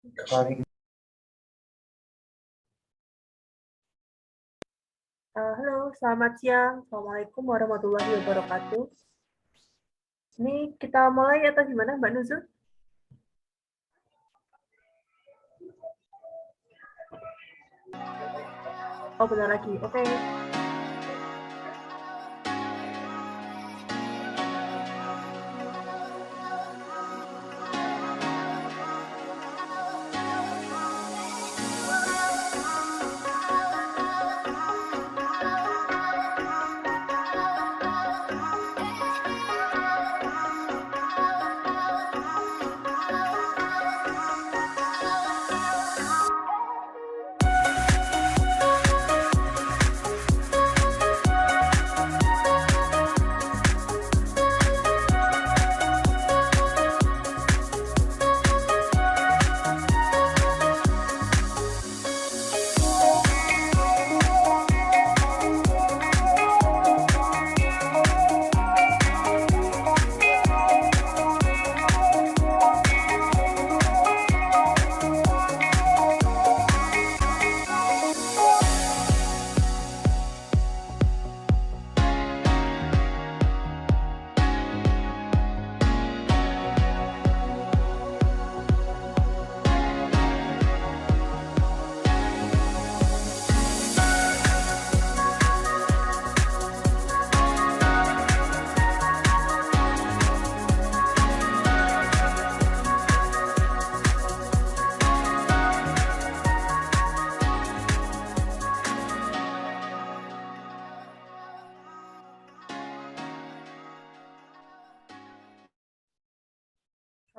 Halo, selamat siang. Assalamualaikum warahmatullahi wabarakatuh. Ini kita mulai atau gimana, Mbak Nuzul? Oh, benar lagi. Oke.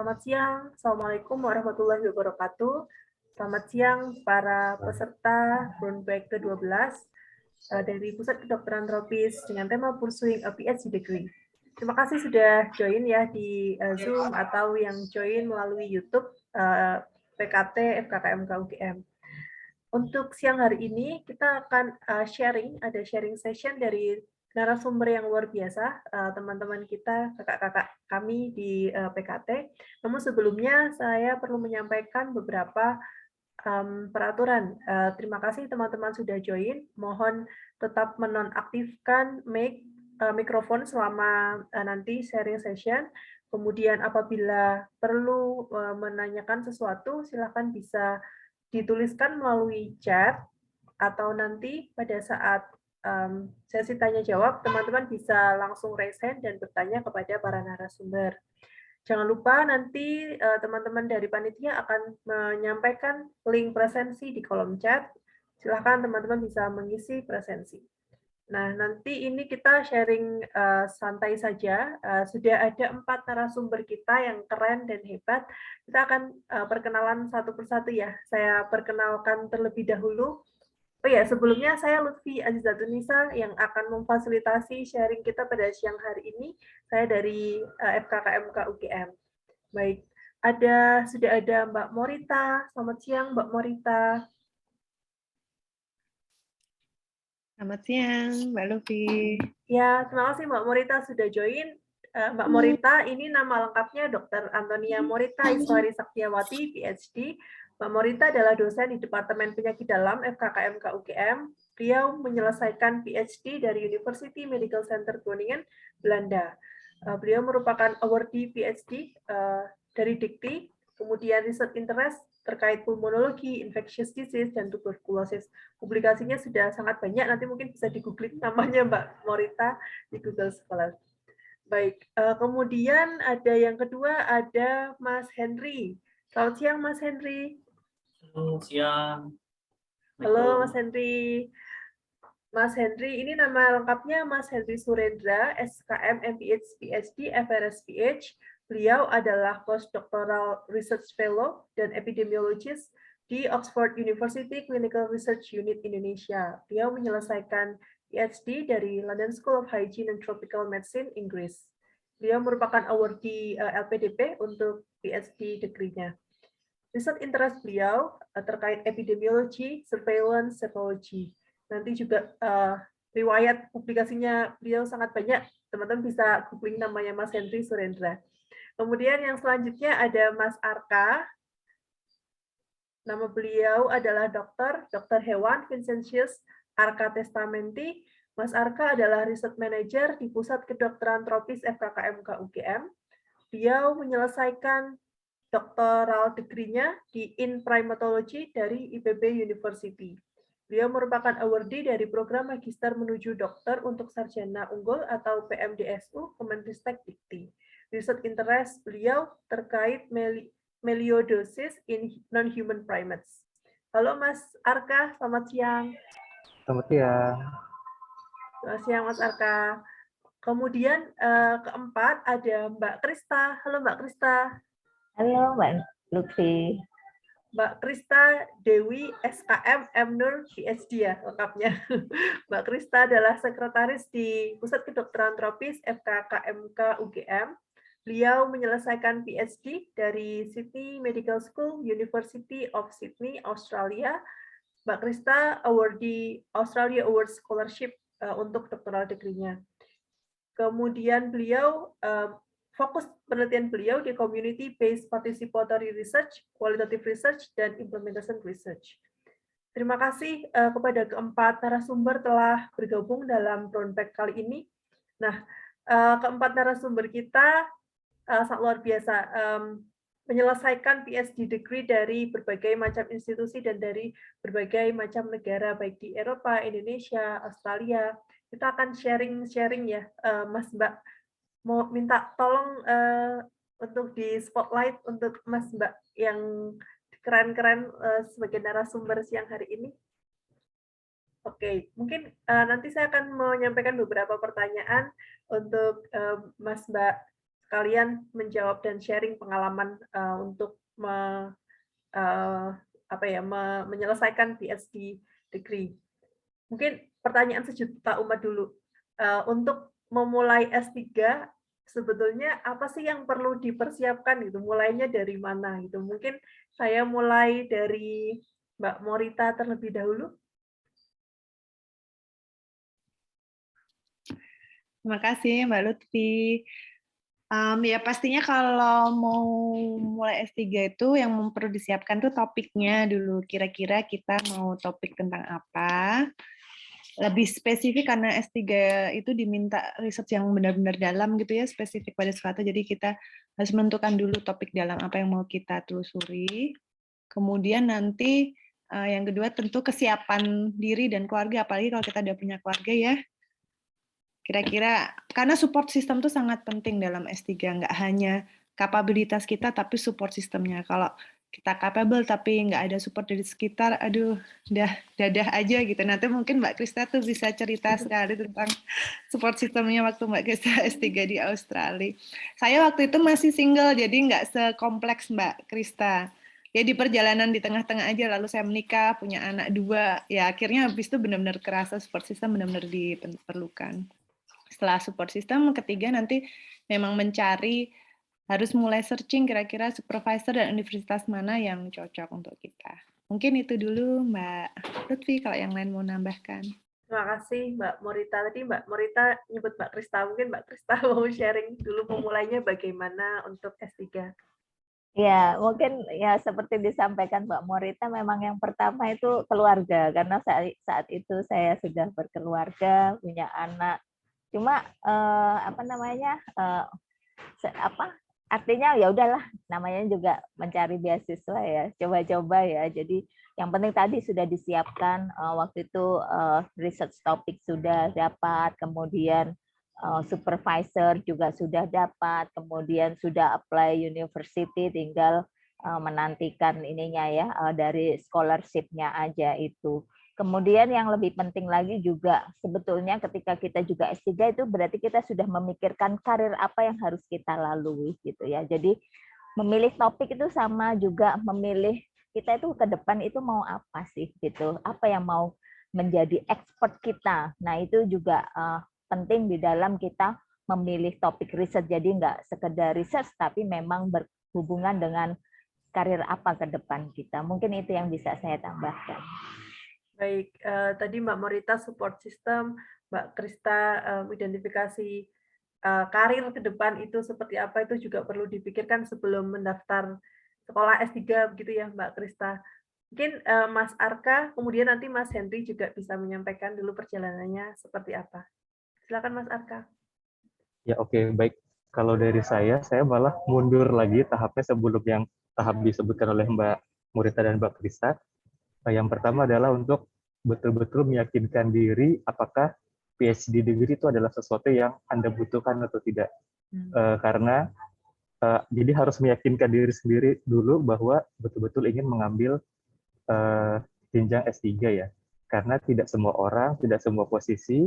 Selamat siang. Assalamualaikum warahmatullahi wabarakatuh. Selamat siang para peserta Brownback ke-12 dari Pusat Kedokteran Tropis dengan tema Pursuing a PhD Degree. Terima kasih sudah join ya di Zoom atau yang join melalui YouTube PKT FKKMK UGM. Untuk siang hari ini kita akan ada sharing session dari narasumber yang luar biasa, teman-teman kita, kakak-kakak kami di PKT. Namun sebelumnya saya perlu menyampaikan beberapa peraturan. Terima kasih teman-teman sudah join. Mohon tetap menonaktifkan mikrofon selama nanti sharing session. Kemudian apabila perlu menanyakan sesuatu, silakan bisa dituliskan melalui chat atau nanti pada saat sesi tanya jawab, teman-teman bisa langsung raise hand dan bertanya kepada para narasumber. Jangan lupa nanti teman-teman dari panitia akan menyampaikan link presensi di kolom chat. Silahkan teman-teman bisa mengisi presensi. Nah, nanti ini kita sharing santai saja. Sudah ada 4 narasumber kita yang keren dan hebat. Kita akan perkenalan satu persatu ya. Saya perkenalkan terlebih dahulu. Oh ya, sebelumnya saya Lutfi Azizatunisa yang akan memfasilitasi sharing kita pada siang hari ini. Saya dari FKKMK UGM. Baik, sudah ada Mbak Morita. Selamat siang, Mbak Morita. Selamat siang, Mbak Lufi. Ya, terima kasih Mbak Morita sudah join. Mbak Morita, ini nama lengkapnya Dr. Antonia Morita Iswari Saktiawati, PhD. Mbak Morita adalah dosen di Departemen Penyakit Dalam FKKMK UGM. Beliau menyelesaikan PhD dari University Medical Center Groningen, Belanda. Beliau merupakan awardee PhD dari Dikti, kemudian research interest terkait pulmonologi, infectious disease, dan tuberkulosis. Publikasinya sudah sangat banyak, nanti mungkin bisa di-googling namanya Mbak Morita di Google Scholar. Baik, kemudian ada yang kedua, ada Mas Henry. Selamat siang, Mas Henry. Selamat siang. Halo, Mas Henry. Mas Henry, ini nama lengkapnya Mas Henry Surendra, SKM MPH PhD, FRSPH. Beliau adalah Postdoctoral Research Fellow dan Epidemiologist di Oxford University Clinical Research Unit Indonesia. Beliau menyelesaikan PhD dari London School of Hygiene and Tropical Medicine, Inggris. Beliau merupakan awardee LPDP untuk PhD degree-nya. Research interest beliau terkait epidemiologi, surveillance, serology. Nanti juga riwayat publikasinya beliau sangat banyak. Teman-teman bisa googling namanya Mas Henry Surendra. Kemudian yang selanjutnya ada Mas Arka. Nama beliau adalah Dr. Hewan Vincentius Arka Testamenti. Mas Arka adalah Research Manager di Pusat Kedokteran Tropis FKKMK UGM. Beliau menyelesaikan doktoral degree-nya in Primatology dari IPB University. Beliau merupakan awardee dari program Magister Menuju Dokter untuk Sarjana Unggul atau PMDSU Kemenristek Dikti. Research interest beliau terkait melioidosis in non-human primates. Halo Mas Arka, selamat siang. Selamat siang. Selamat siang Mas Arka. Kemudian keempat ada Mbak Krista. Halo Mbak Krista. Halo Mbak Lutfi. Mbak Krista Dewi SKM MNur PhD ya lengkapnya. Mbak Krista adalah sekretaris di Pusat Kedokteran Tropis FKKMK UGM. Beliau menyelesaikan PhD dari Sydney Medical School, University of Sydney, Australia. Mbak Krista awardee Australia Award Scholarship untuk doktoral degree-nya. Kemudian beliau fokus penelitian beliau di community-based participatory research, qualitative research, dan implementation research. Terima kasih kepada keempat narasumber telah bergabung dalam Brown Bag kali ini. Nah, keempat narasumber kita sangat luar biasa, menyelesaikan PhD degree dari berbagai macam institusi dan dari berbagai macam negara, baik di Eropa, Indonesia, Australia. Kita akan sharing ya, Mas Mbak. Mau minta tolong untuk di spotlight untuk Mas Mbak yang keren-keren sebagai narasumber siang hari ini. Oke, mungkin nanti saya akan menyampaikan beberapa pertanyaan untuk Mas Mbak sekalian menjawab dan sharing pengalaman untuk menyelesaikan PhD degree. Mungkin pertanyaan sejuta umat dulu. Untuk memulai S3 sebetulnya apa sih yang perlu dipersiapkan gitu? Mulainya dari mana gitu? Mungkin saya mulai dari Mbak Morita terlebih dahulu. Terima kasih Mbak Lutfi. Ya pastinya kalau mau mulai S3 itu yang perlu disiapkan tuh topiknya dulu. Kira-kira kita mau topik tentang apa. Lebih spesifik karena S3 itu diminta riset yang benar-benar dalam gitu ya, spesifik pada suatu. Jadi kita harus menentukan dulu topik dalam apa yang mau kita telusuri. Kemudian nanti yang kedua tentu kesiapan diri dan keluarga, apalagi kalau kita udah punya keluarga ya. Kira-kira, karena support system itu sangat penting dalam S3, nggak hanya kapabilitas kita, tapi support sistemnya. Kalau kita capable tapi nggak ada support dari sekitar, aduh, udah dadah aja gitu. Nanti mungkin Mbak Krista tuh bisa cerita sekali tentang support sistemnya waktu Mbak Krista S3 di Australia. Saya waktu itu masih single, jadi nggak sekompleks Mbak Krista. Ya di perjalanan di tengah-tengah aja, lalu saya menikah, punya anak 2, ya akhirnya habis itu benar-benar kerasa support system benar-benar diperlukan. Setelah support system, ketiga nanti memang mencari, harus mulai searching kira-kira supervisor dan universitas mana yang cocok untuk kita. Mungkin itu dulu Mbak Lutfi, kalau yang lain mau nambahkan. Terima kasih Mbak Morita. Tadi Mbak Morita nyebut Mbak Krista, mungkin Mbak Krista mau sharing dulu memulainya bagaimana untuk S3. Ya, mungkin ya seperti disampaikan Mbak Morita, memang yang pertama itu keluarga, karena saat itu saya sudah berkeluarga, punya anak. Cuma artinya ya udahlah, namanya juga mencari beasiswa ya, coba-coba ya. Jadi yang penting tadi sudah disiapkan, waktu itu research topik sudah dapat, kemudian supervisor juga sudah dapat, kemudian sudah apply university, tinggal menantikan ininya ya, dari scholarship-nya aja itu. Kemudian yang lebih penting lagi juga sebetulnya ketika kita juga S3 itu berarti kita sudah memikirkan karir apa yang harus kita lalui gitu ya. Jadi memilih topik itu sama juga memilih kita itu ke depan itu mau apa sih gitu. Apa yang mau menjadi expert kita. Nah, itu juga penting di dalam kita memilih topik riset. Jadi nggak sekedar riset tapi memang berhubungan dengan karir apa ke depan kita. Mungkin itu yang bisa saya tambahkan. Baik, tadi Mbak Morita support system, Mbak Krista identifikasi karir ke depan itu seperti apa, itu juga perlu dipikirkan sebelum mendaftar sekolah S3 begitu ya Mbak Krista. Mungkin Mas Arka, kemudian nanti Mas Henry juga bisa menyampaikan dulu perjalanannya seperti apa. Silakan Mas Arka. Ya, oke, baik. Kalau dari saya malah mundur lagi tahapnya sebelum yang tahap disebutkan oleh Mbak Murita dan Mbak Krista. Yang pertama adalah untuk betul-betul meyakinkan diri apakah PhD degree itu adalah sesuatu yang Anda butuhkan atau tidak. Karena jadi harus meyakinkan diri sendiri dulu bahwa betul-betul ingin mengambil jenjang S3 ya. Karena tidak semua orang, tidak semua posisi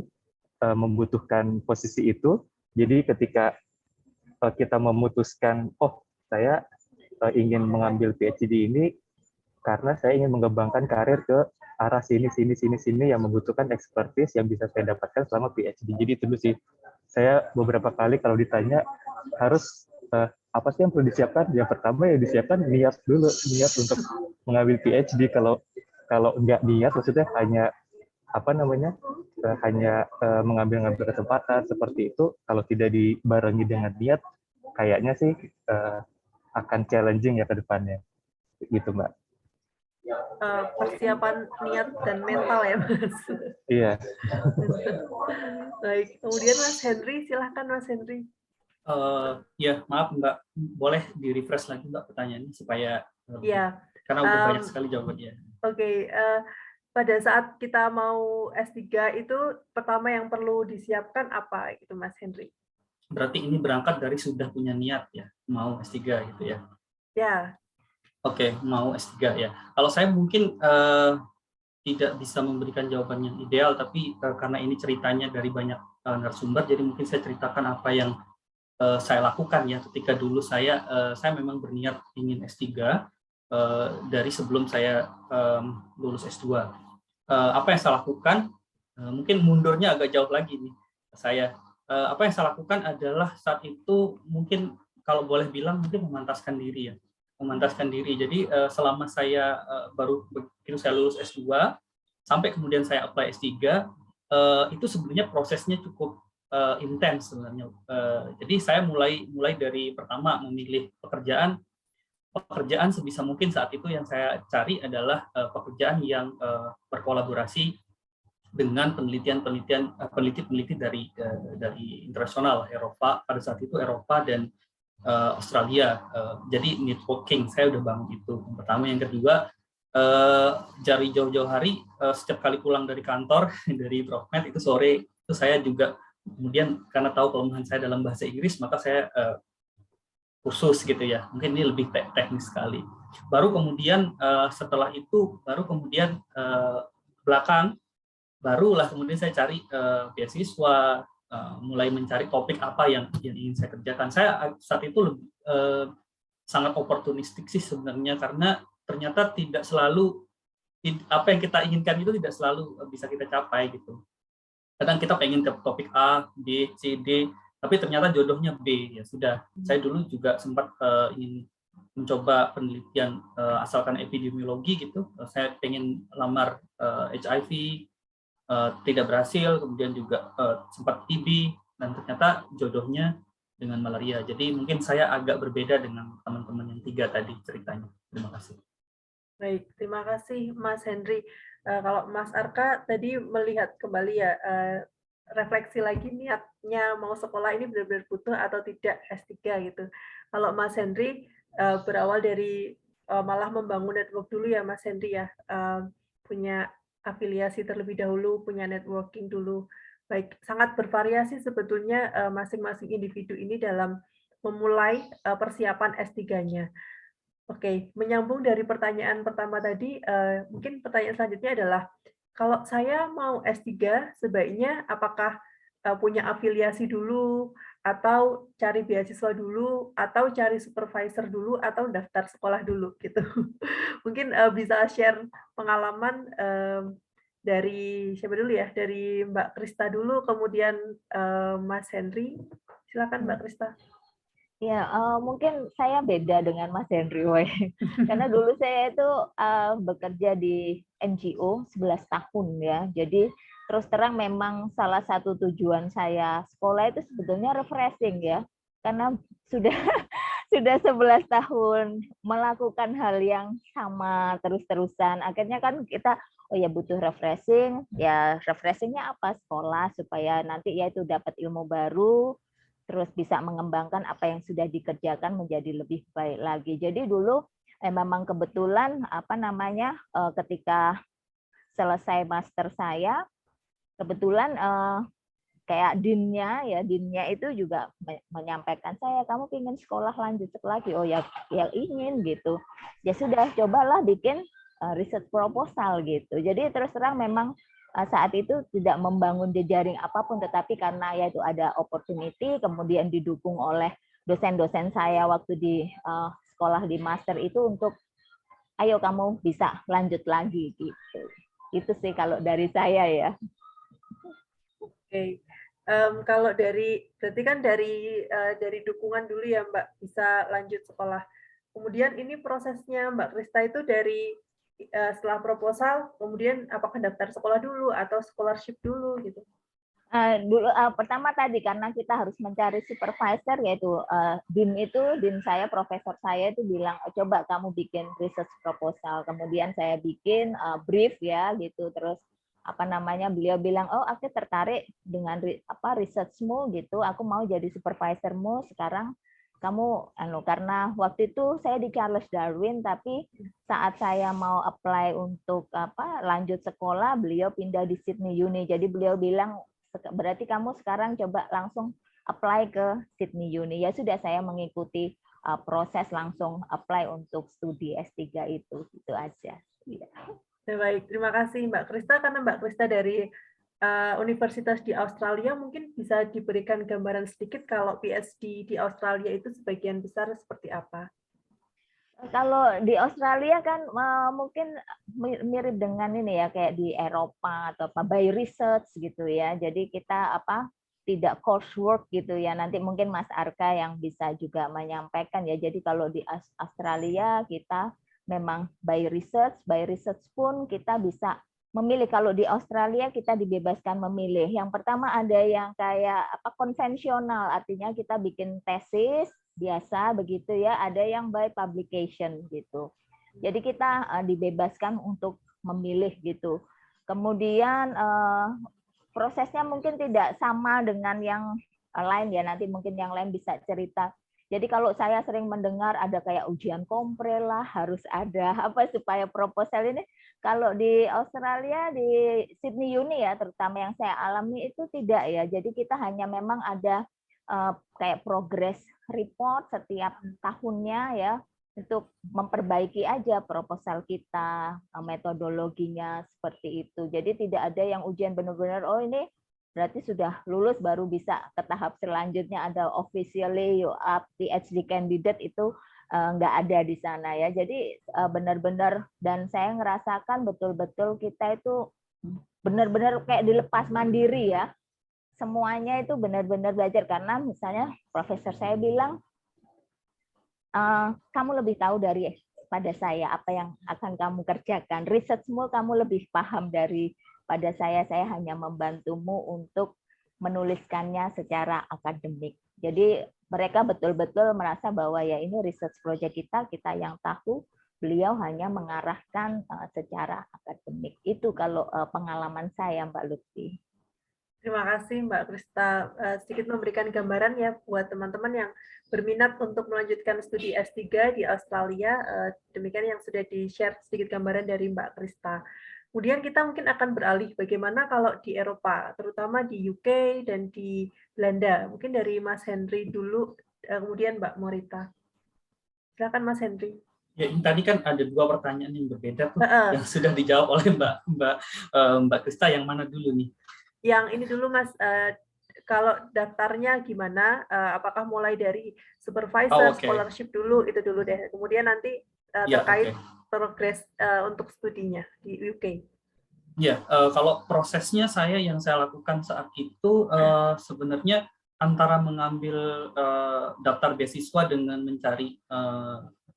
membutuhkan posisi itu. Jadi ketika kita memutuskan, oh saya ingin mengambil PhD ini karena saya ingin mengembangkan karir ke arah sini yang membutuhkan expertise yang bisa saya dapatkan selama PhD. Jadi itu dulu sih. Saya beberapa kali kalau ditanya harus apa sih yang perlu disiapkan? Yang pertama ya disiapkan niat dulu, niat untuk mengambil PhD. Kalau nggak niat, maksudnya hanya hanya mengambil kesempatan seperti itu, kalau tidak dibarengi dengan niat, kayaknya sih akan challenging ya ke depannya, gitu Mbak. Persiapan niat dan mental ya Mas. Iya. Baik, kemudian Mas Henry, silahkan Mas Henry. Ya, maaf Mbak, boleh di-refresh lagi Mbak pertanyaannya supaya Ya. karena udah banyak sekali jawabannya. Oke, pada saat kita mau S3 itu pertama yang perlu disiapkan apa itu Mas Henry? Berarti ini berangkat dari sudah punya niat ya, mau S3 gitu ya. Ya. Oke, mau S3 ya. Kalau saya mungkin tidak bisa memberikan jawaban yang ideal, tapi karena ini ceritanya dari banyak narasumber, jadi mungkin saya ceritakan apa yang saya lakukan ya ketika dulu saya memang berniat ingin S3 dari sebelum saya lulus S2. Apa yang saya lakukan? Mungkin mundurnya agak jauh lagi nih saya. Apa yang saya lakukan adalah saat itu mungkin kalau boleh bilang mungkin memantaskan diri ya. Memantaskan diri. Jadi selama saya baru begitu saya lulus S2 sampai kemudian saya apply S3 itu sebenarnya prosesnya cukup intens sebenarnya. Jadi saya mulai dari pertama memilih pekerjaan sebisa mungkin saat itu yang saya cari adalah pekerjaan yang berkolaborasi dengan peneliti dari internasional Eropa, pada saat itu Eropa dan Australia. Jadi networking saya udah bangun itu. Yang pertama, yang kedua dari jauh-jauh hari setiap kali pulang dari kantor dari Profmed itu sore itu saya juga kemudian karena tahu kelemahan saya dalam bahasa Inggris maka saya kursus gitu ya. Mungkin ini lebih teknis sekali. Baru kemudian setelah itu barulah kemudian saya cari beasiswa, mulai mencari topik apa yang ingin saya kerjakan. Saya saat itu lebih, sangat oportunistik sih sebenarnya karena ternyata tidak selalu apa yang kita inginkan itu tidak selalu bisa kita capai gitu. Kadang kita pengen ke topik A, B, C, D, tapi ternyata jodohnya B. Ya sudah, saya dulu juga sempat ingin mencoba penelitian asalkan epidemiologi gitu. Saya pengen lamar HIV, tidak berhasil, kemudian juga sempat TB, dan ternyata jodohnya dengan malaria. Jadi mungkin saya agak berbeda dengan teman-teman yang tiga tadi ceritanya. Terima kasih. Baik, terima kasih Mas Henry. Kalau Mas Arka tadi melihat kembali ya, refleksi lagi niatnya mau sekolah ini benar-benar butuh atau tidak S3 gitu. Kalau Mas Henry berawal dari malah membangun network dulu ya Mas Henry ya, punya afiliasi terlebih dahulu, punya networking dulu. Baik, sangat bervariasi sebetulnya masing-masing individu ini dalam memulai persiapan S3-nya. Oke, menyambung dari pertanyaan pertama tadi, mungkin pertanyaan selanjutnya adalah, kalau saya mau S3, sebaiknya apakah punya afiliasi dulu, atau cari beasiswa dulu, atau cari supervisor dulu, atau daftar sekolah dulu, gitu. Mungkin bisa share pengalaman dari siapa dulu ya? Dari Mbak Krista dulu, kemudian Mas Henry. Silakan Mbak Krista. Ya, mungkin saya beda dengan Mas Henry, karena dulu saya itu bekerja di NGO 11 tahun ya. Jadi terus terang memang salah satu tujuan saya sekolah itu sebetulnya refreshing ya, karena sudah sudah 11 tahun melakukan hal yang sama terus-terusan. Akhirnya kan kita oh ya butuh refreshing. Ya refreshingnya apa? Sekolah supaya nanti ya itu dapat ilmu baru, terus bisa mengembangkan apa yang sudah dikerjakan menjadi lebih baik lagi. Jadi dulu memang kebetulan ketika selesai master saya, kebetulan kayak dinnya itu juga menyampaikan saya, kamu ingin sekolah lanjut lagi? Oh ya ingin gitu. Ya sudah, cobalah bikin research proposal gitu. Jadi terus terang memang saat itu tidak membangun jejaring apapun, tetapi karena ya itu ada opportunity, kemudian didukung oleh dosen-dosen saya waktu di sekolah di master itu untuk ayo kamu bisa lanjut lagi gitu. Itu sih kalau dari saya ya. Oke. Kalau berarti kan dari dukungan dulu ya Mbak bisa lanjut sekolah. Kemudian ini prosesnya Mbak Krista itu dari setelah proposal, kemudian apakah daftar sekolah dulu atau scholarship dulu gitu? Pertama tadi karena kita harus mencari supervisor, yaitu din saya, profesor saya itu bilang coba kamu bikin research proposal. Kemudian saya bikin brief ya gitu, terus beliau bilang oh aku tertarik dengan researchmu gitu, aku mau jadi supervisormu sekarang. Kamu karena waktu itu saya di Charles Darwin, tapi saat saya mau apply untuk lanjut sekolah, beliau pindah di Sydney Uni. Jadi beliau bilang berarti kamu sekarang coba langsung apply ke Sydney Uni. Ya sudah, saya mengikuti proses langsung apply untuk studi S3 itu aja. Ya. Baik, terima kasih Mbak Krista. Karena Mbak Krista dari universitas di Australia, mungkin bisa diberikan gambaran sedikit kalau PhD di Australia itu sebagian besar seperti apa? Kalau di Australia kan mungkin mirip dengan ini ya, kayak di Eropa atau by research gitu ya. Jadi kita tidak coursework gitu ya. Nanti mungkin Mas Arka yang bisa juga menyampaikan ya. Jadi kalau di Australia kita memang by research pun kita bisa memilih. Kalau di Australia kita dibebaskan memilih. Yang pertama ada yang kayak konvensional, artinya kita bikin tesis biasa begitu ya, ada yang by publication gitu. Jadi kita dibebaskan untuk memilih gitu. Kemudian prosesnya mungkin tidak sama dengan yang lain ya, nanti mungkin yang lain bisa cerita. Jadi kalau saya sering mendengar ada kayak ujian kompre lah, harus ada supaya proposal ini. Kalau di Australia, di Sydney Uni ya, terutama yang saya alami itu tidak ya. Jadi kita hanya memang ada kayak progress report setiap tahunnya ya, untuk memperbaiki aja proposal kita, metodologinya seperti itu. Jadi tidak ada yang ujian benar-benar oh ini berarti sudah lulus baru bisa ke tahap selanjutnya, ada officially PhD candidate itu nggak ada di sana ya. Jadi benar-benar, dan saya ngerasakan betul-betul kita itu benar-benar kayak dilepas mandiri ya. Semuanya itu benar-benar belajar, karena misalnya profesor saya bilang kamu lebih tahu pada saya apa yang akan kamu kerjakan, risetmu kamu lebih paham pada saya hanya membantumu untuk menuliskannya secara akademik. Jadi mereka betul-betul merasa bahwa ya ini research project kita yang tahu, beliau hanya mengarahkan secara akademik. Itu kalau pengalaman saya, Mbak Lutfi. Terima kasih Mbak Krista. Sedikit memberikan gambaran ya buat teman-teman yang berminat untuk melanjutkan studi S3 di Australia. Demikian yang sudah di-share sedikit gambaran dari Mbak Krista. Kemudian kita mungkin akan beralih bagaimana kalau di Eropa, terutama di UK dan di Belanda. Mungkin dari Mas Henry dulu, kemudian Mbak Morita. Silakan Mas Henry. Ya, tadi kan ada dua pertanyaan yang berbeda tuh, yang sudah dijawab oleh Mbak Krista. Yang mana dulu nih? Yang ini dulu Mas, kalau daftarnya gimana? Apakah mulai dari supervisor, scholarship dulu, itu dulu deh. Kemudian nanti terkait progres untuk studinya di UK. Ya, kalau prosesnya yang saya lakukan saat itu sebenarnya antara mengambil daftar beasiswa dengan mencari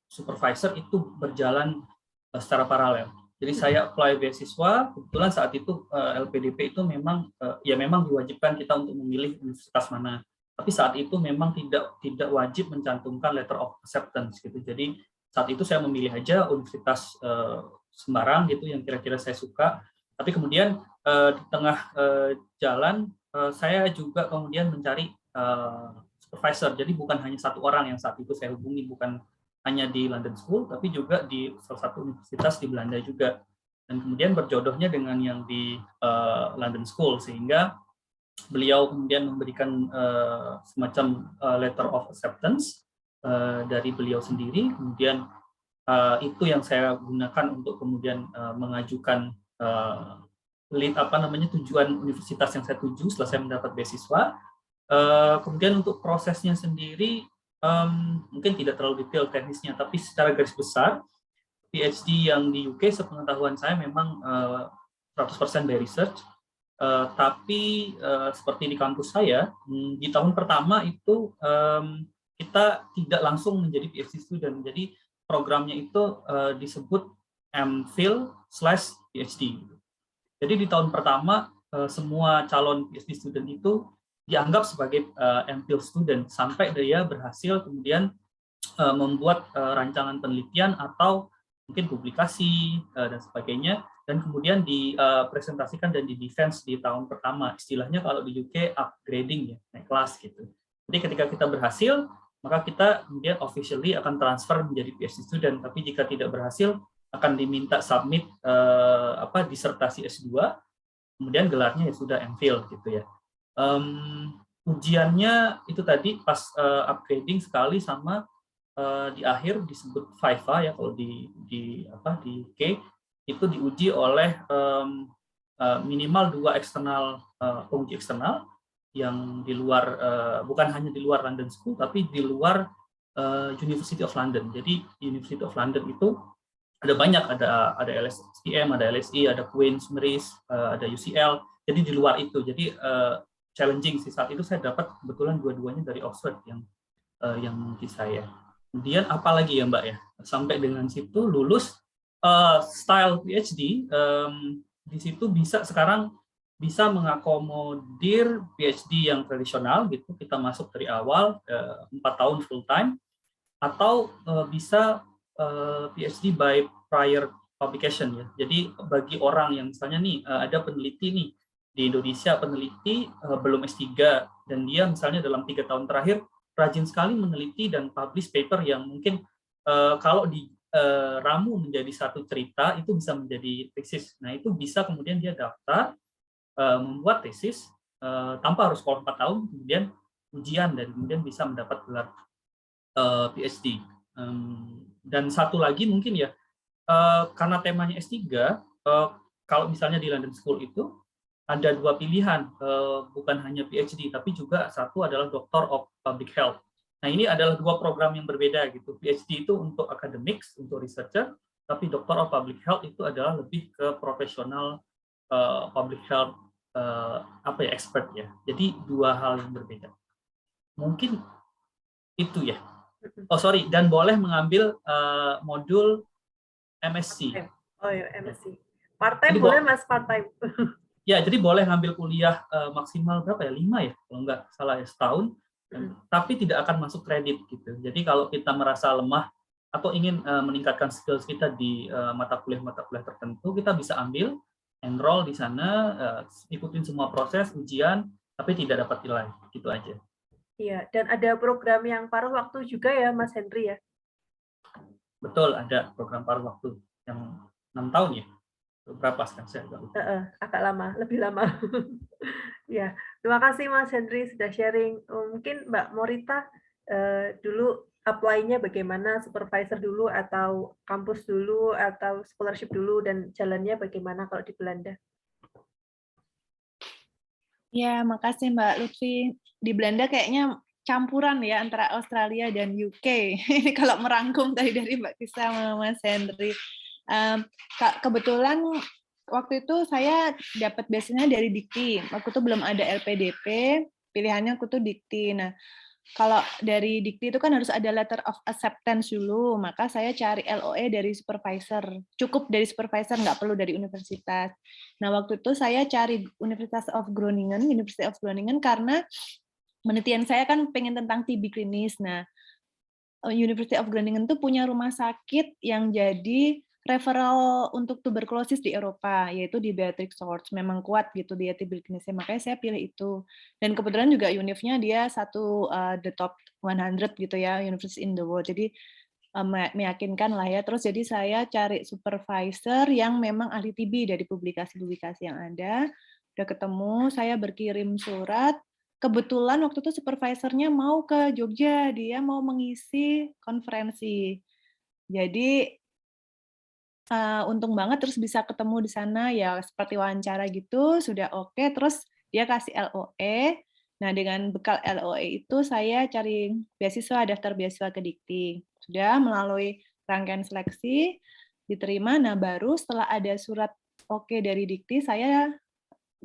supervisor itu berjalan secara paralel. Jadi saya apply beasiswa, kebetulan saat itu LPDP itu memang diwajibkan kita untuk memilih universitas mana Tapi saat itu memang tidak wajib mencantumkan letter of acceptance gitu. Jadi saat itu saya memilih aja universitas sembarang gitu yang kira-kira saya suka. Tapi kemudian di tengah jalan saya juga kemudian mencari supervisor. Jadi bukan hanya satu orang yang saat itu saya hubungi, bukan hanya di London School, tapi juga di salah satu universitas di Belanda juga. Dan kemudian berjodohnya dengan yang di London School, sehingga beliau kemudian memberikan semacam letter of acceptance dari beliau sendiri. Kemudian itu yang saya gunakan untuk kemudian mengajukan tujuan universitas yang saya tuju setelah saya mendapat beasiswa. Kemudian untuk prosesnya sendiri mungkin tidak terlalu detail teknisnya, tapi secara garis besar PhD yang di UK sepengetahuan saya memang 100% by research. Tapi seperti di kampus saya, di tahun pertama itu kita tidak langsung menjadi PhD student. Jadi programnya itu disebut MPhil/PhD. Jadi di tahun pertama semua calon PhD student itu dianggap sebagai MPhil student sampai dia berhasil kemudian membuat rancangan penelitian atau mungkin publikasi dan sebagainya, dan kemudian dipresentasikan dan di-defense di tahun pertama. Istilahnya kalau di UK upgrading ya, naik kelas gitu. Jadi ketika kita berhasil, maka kita kemudian officially akan transfer menjadi PhD student. Tapi jika tidak berhasil, akan diminta submit disertasi S2, kemudian gelarnya ya sudah MPhil gitu ya. Ujiannya itu tadi pas upgrading sekali sama di akhir disebut FIFA ya, kalau di UK itu diuji oleh minimal 2 eksternal penguji eksternal yang di luar, bukan hanya di luar London School tapi di luar University of London. Jadi University of London itu ada banyak, ada LSTM, ada LSE, ada Queen's, Mary's, ada UCL. Jadi di luar itu, jadi challenging sih. Saat itu saya dapat kebetulan dua-duanya dari Oxford yang mengikuti saya. Kemudian apalagi ya Mbak ya, sampai dengan situ lulus style PhD di situ sekarang bisa mengakomodir PhD yang tradisional gitu, kita masuk dari awal 4 tahun full time, atau bisa PhD by prior publication ya. Jadi bagi orang yang misalnya nih ada peneliti nih di Indonesia, peneliti belum S3 dan dia misalnya dalam 3 tahun terakhir rajin sekali meneliti dan publish paper yang mungkin kalau diramu menjadi satu cerita itu bisa menjadi tesis. Nah itu bisa kemudian dia daftar membuat tesis tanpa harus sekolah 4 tahun, kemudian ujian dan kemudian bisa mendapat gelar PhD. Dan satu lagi mungkin ya, karena temanya S3, kalau misalnya di London School itu ada 2 pilihan, bukan hanya PhD, tapi juga satu adalah Doctor of Public Health. Nah ini adalah 2 program yang berbeda gitu. PhD itu untuk academics, untuk researcher, tapi Doctor of Public Health itu adalah lebih ke profesional public health expert ya. Jadi 2 hal yang berbeda. Mungkin itu ya. Oh sorry, dan boleh mengambil modul MSc. Oh ya, MSc. Part-time boleh Mas, part-time. Ya, jadi boleh ngambil kuliah maksimal berapa ya? 5 ya, kalau nggak salah ya, setahun. Tapi tidak akan masuk kredit gitu. Jadi kalau kita merasa lemah atau ingin meningkatkan skills kita di mata kuliah tertentu, kita bisa ambil, enroll di sana, ikutin semua proses ujian, tapi tidak dapat nilai, gitu aja. Iya, dan ada program yang paruh waktu juga ya, Mas Henry ya? Betul, ada program paruh waktu yang 6 tahun ya. Berapa sekarang saya agak lupa. Agak lama, lebih lama. Ya, terima kasih Mas Henry sudah sharing. Mungkin Mbak Morita dulu apply-nya bagaimana, supervisor dulu atau kampus dulu atau scholarship dulu, dan jalannya bagaimana kalau di Belanda? Ya, makasih Mbak Lutfi. Di Belanda kayaknya campuran ya antara Australia dan UK. Ini kalau merangkum tadi dari Mbak Kisa sama Mas Henry. Kebetulan waktu itu saya dapat beasiswanya dari Dikti. Waktu itu belum ada LPDP, pilihannya aku tuh Dikti. Nah, kalau dari Dikti itu kan harus ada letter of acceptance dulu, maka saya cari LOE dari supervisor. Cukup dari supervisor, nggak perlu dari universitas. Nah, waktu itu saya cari University of Groningen karena penelitian saya kan pengen tentang TB klinis. Nah, University of Groningen tuh punya rumah sakit yang jadi referral untuk tuberkulosis di Eropa, yaitu di Beatrix Swords. Memang kuat gitu dia TB klinisnya, makanya saya pilih itu. Dan kebetulan juga UNIF-nya dia satu the top 100 gitu ya, university in the world. Jadi meyakinkan lah ya. Terus jadi saya cari supervisor yang memang ahli TB dari publikasi-publikasi yang ada. Udah ketemu, saya berkirim surat. Kebetulan waktu itu supervisornya mau ke Jogja, dia mau mengisi konferensi. Jadi untung banget terus bisa ketemu di sana, ya seperti wawancara gitu, sudah oke, terus dia kasih LOE. Nah, dengan bekal LOE itu saya cari beasiswa, daftar beasiswa ke Dikti. Sudah melalui rangkaian seleksi, diterima, nah baru setelah ada surat oke dari Dikti, saya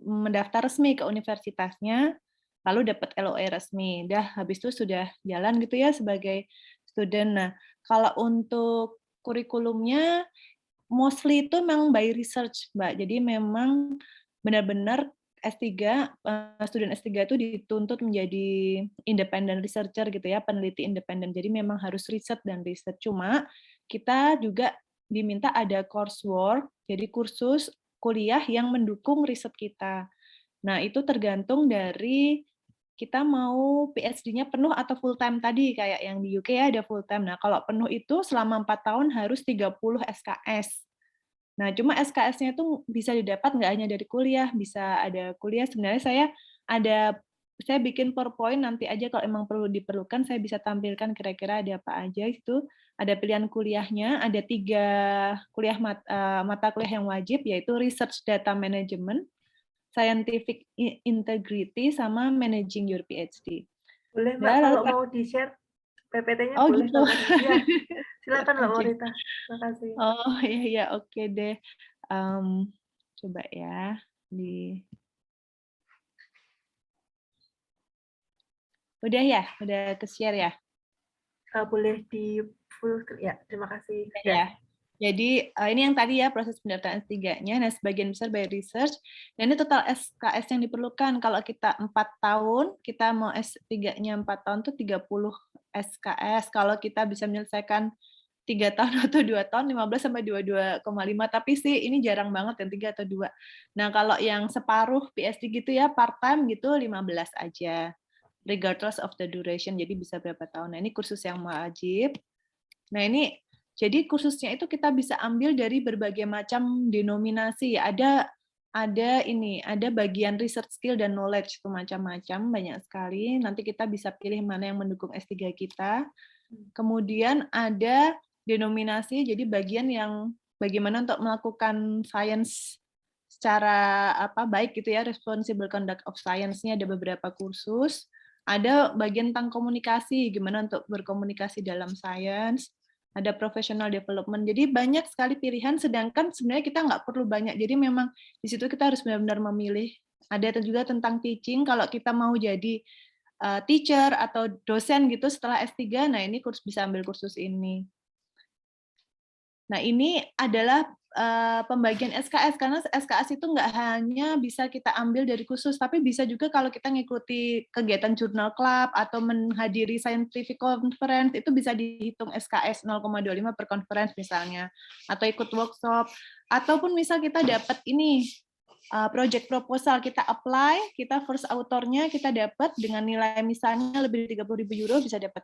mendaftar resmi ke universitasnya, lalu dapat LOE resmi. Dah, habis itu sudah jalan gitu ya sebagai student. Nah, kalau untuk kurikulumnya, mostly itu memang by research, Mbak. Jadi memang benar-benar S3, student S3 itu dituntut menjadi independent researcher gitu ya, peneliti independen. Jadi memang harus riset dan riset. Cuma kita juga diminta ada coursework, jadi kursus kuliah yang mendukung riset kita. Nah, itu tergantung dari kita mau PhD-nya penuh atau full time tadi, kayak yang di UK ya ada full time. Nah, kalau penuh itu selama 4 tahun harus 30 SKS. Nah, cuma SKS-nya itu bisa didapat nggak hanya dari kuliah, bisa ada kuliah. Sebenarnya saya bikin PowerPoint nanti aja kalau emang perlu diperlukan, saya bisa tampilkan kira-kira ada apa aja itu. Ada pilihan kuliahnya, ada 3 kuliah mata kuliah yang wajib, yaitu Research Data Management, Scientific Integrity, sama Managing Your PhD. Boleh Mbak, kalau mau di-share PPT-nya Oh boleh. gitu. Ya, silakan Mbak Morita. Terima kasih. Oh iya, oke deh. Coba ya. Udah ya? Udah ke-share ya? Boleh di full, ya, terima kasih. Ya. Jadi ini yang tadi ya proses pendaftaran S3-nya, nah sebagian besar by research, dan ini total SKS yang diperlukan. Kalau kita 4 tahun, kita mau S3-nya 4 tahun tuh 30 SKS. Kalau kita bisa menyelesaikan 3 tahun atau 2 tahun, 15 sampai 22,5, tapi sih ini jarang banget yang 3 atau 2. Nah, kalau yang separuh PhD gitu ya, part-time gitu 15 aja, regardless of the duration, jadi bisa berapa tahun. Nah, ini kursus yang wajib. Nah, ini jadi kursusnya itu kita bisa ambil dari berbagai macam denominasi. Ada bagian research skill dan knowledge itu macam-macam, banyak sekali. Nanti kita bisa pilih mana yang mendukung S3 kita. Kemudian ada denominasi, jadi bagian yang bagaimana untuk melakukan science secara baik gitu ya, responsible conduct of science-nya ada beberapa kursus. Ada bagian tentang komunikasi, gimana untuk berkomunikasi dalam science. Ada professional development. Jadi banyak sekali pilihan, sedangkan sebenarnya kita nggak perlu banyak. Jadi memang di situ kita harus benar-benar memilih. Ada juga tentang teaching, kalau kita mau jadi teacher atau dosen gitu setelah S3, nah ini bisa ambil kursus ini. Nah ini adalah pembagian SKS, karena SKS itu nggak hanya bisa kita ambil dari kursus, tapi bisa juga kalau kita ngikuti kegiatan jurnal club atau menghadiri scientific conference, itu bisa dihitung SKS 0,25 per conference misalnya, atau ikut workshop, ataupun misal kita dapat ini, project proposal, kita apply, kita first author-nya kita dapat dengan nilai misalnya lebih dari 30.000 euro bisa dapat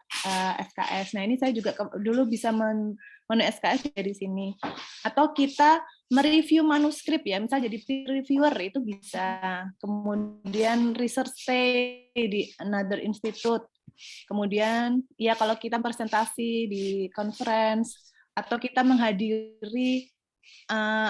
SKS. Nah ini saya juga dulu bisa menulis SKS dari sini. Atau kita mereview manuskrip ya, misalnya jadi peer reviewer itu bisa. Kemudian research stay di another institute. Kemudian ya kalau kita presentasi di conference atau kita menghadiri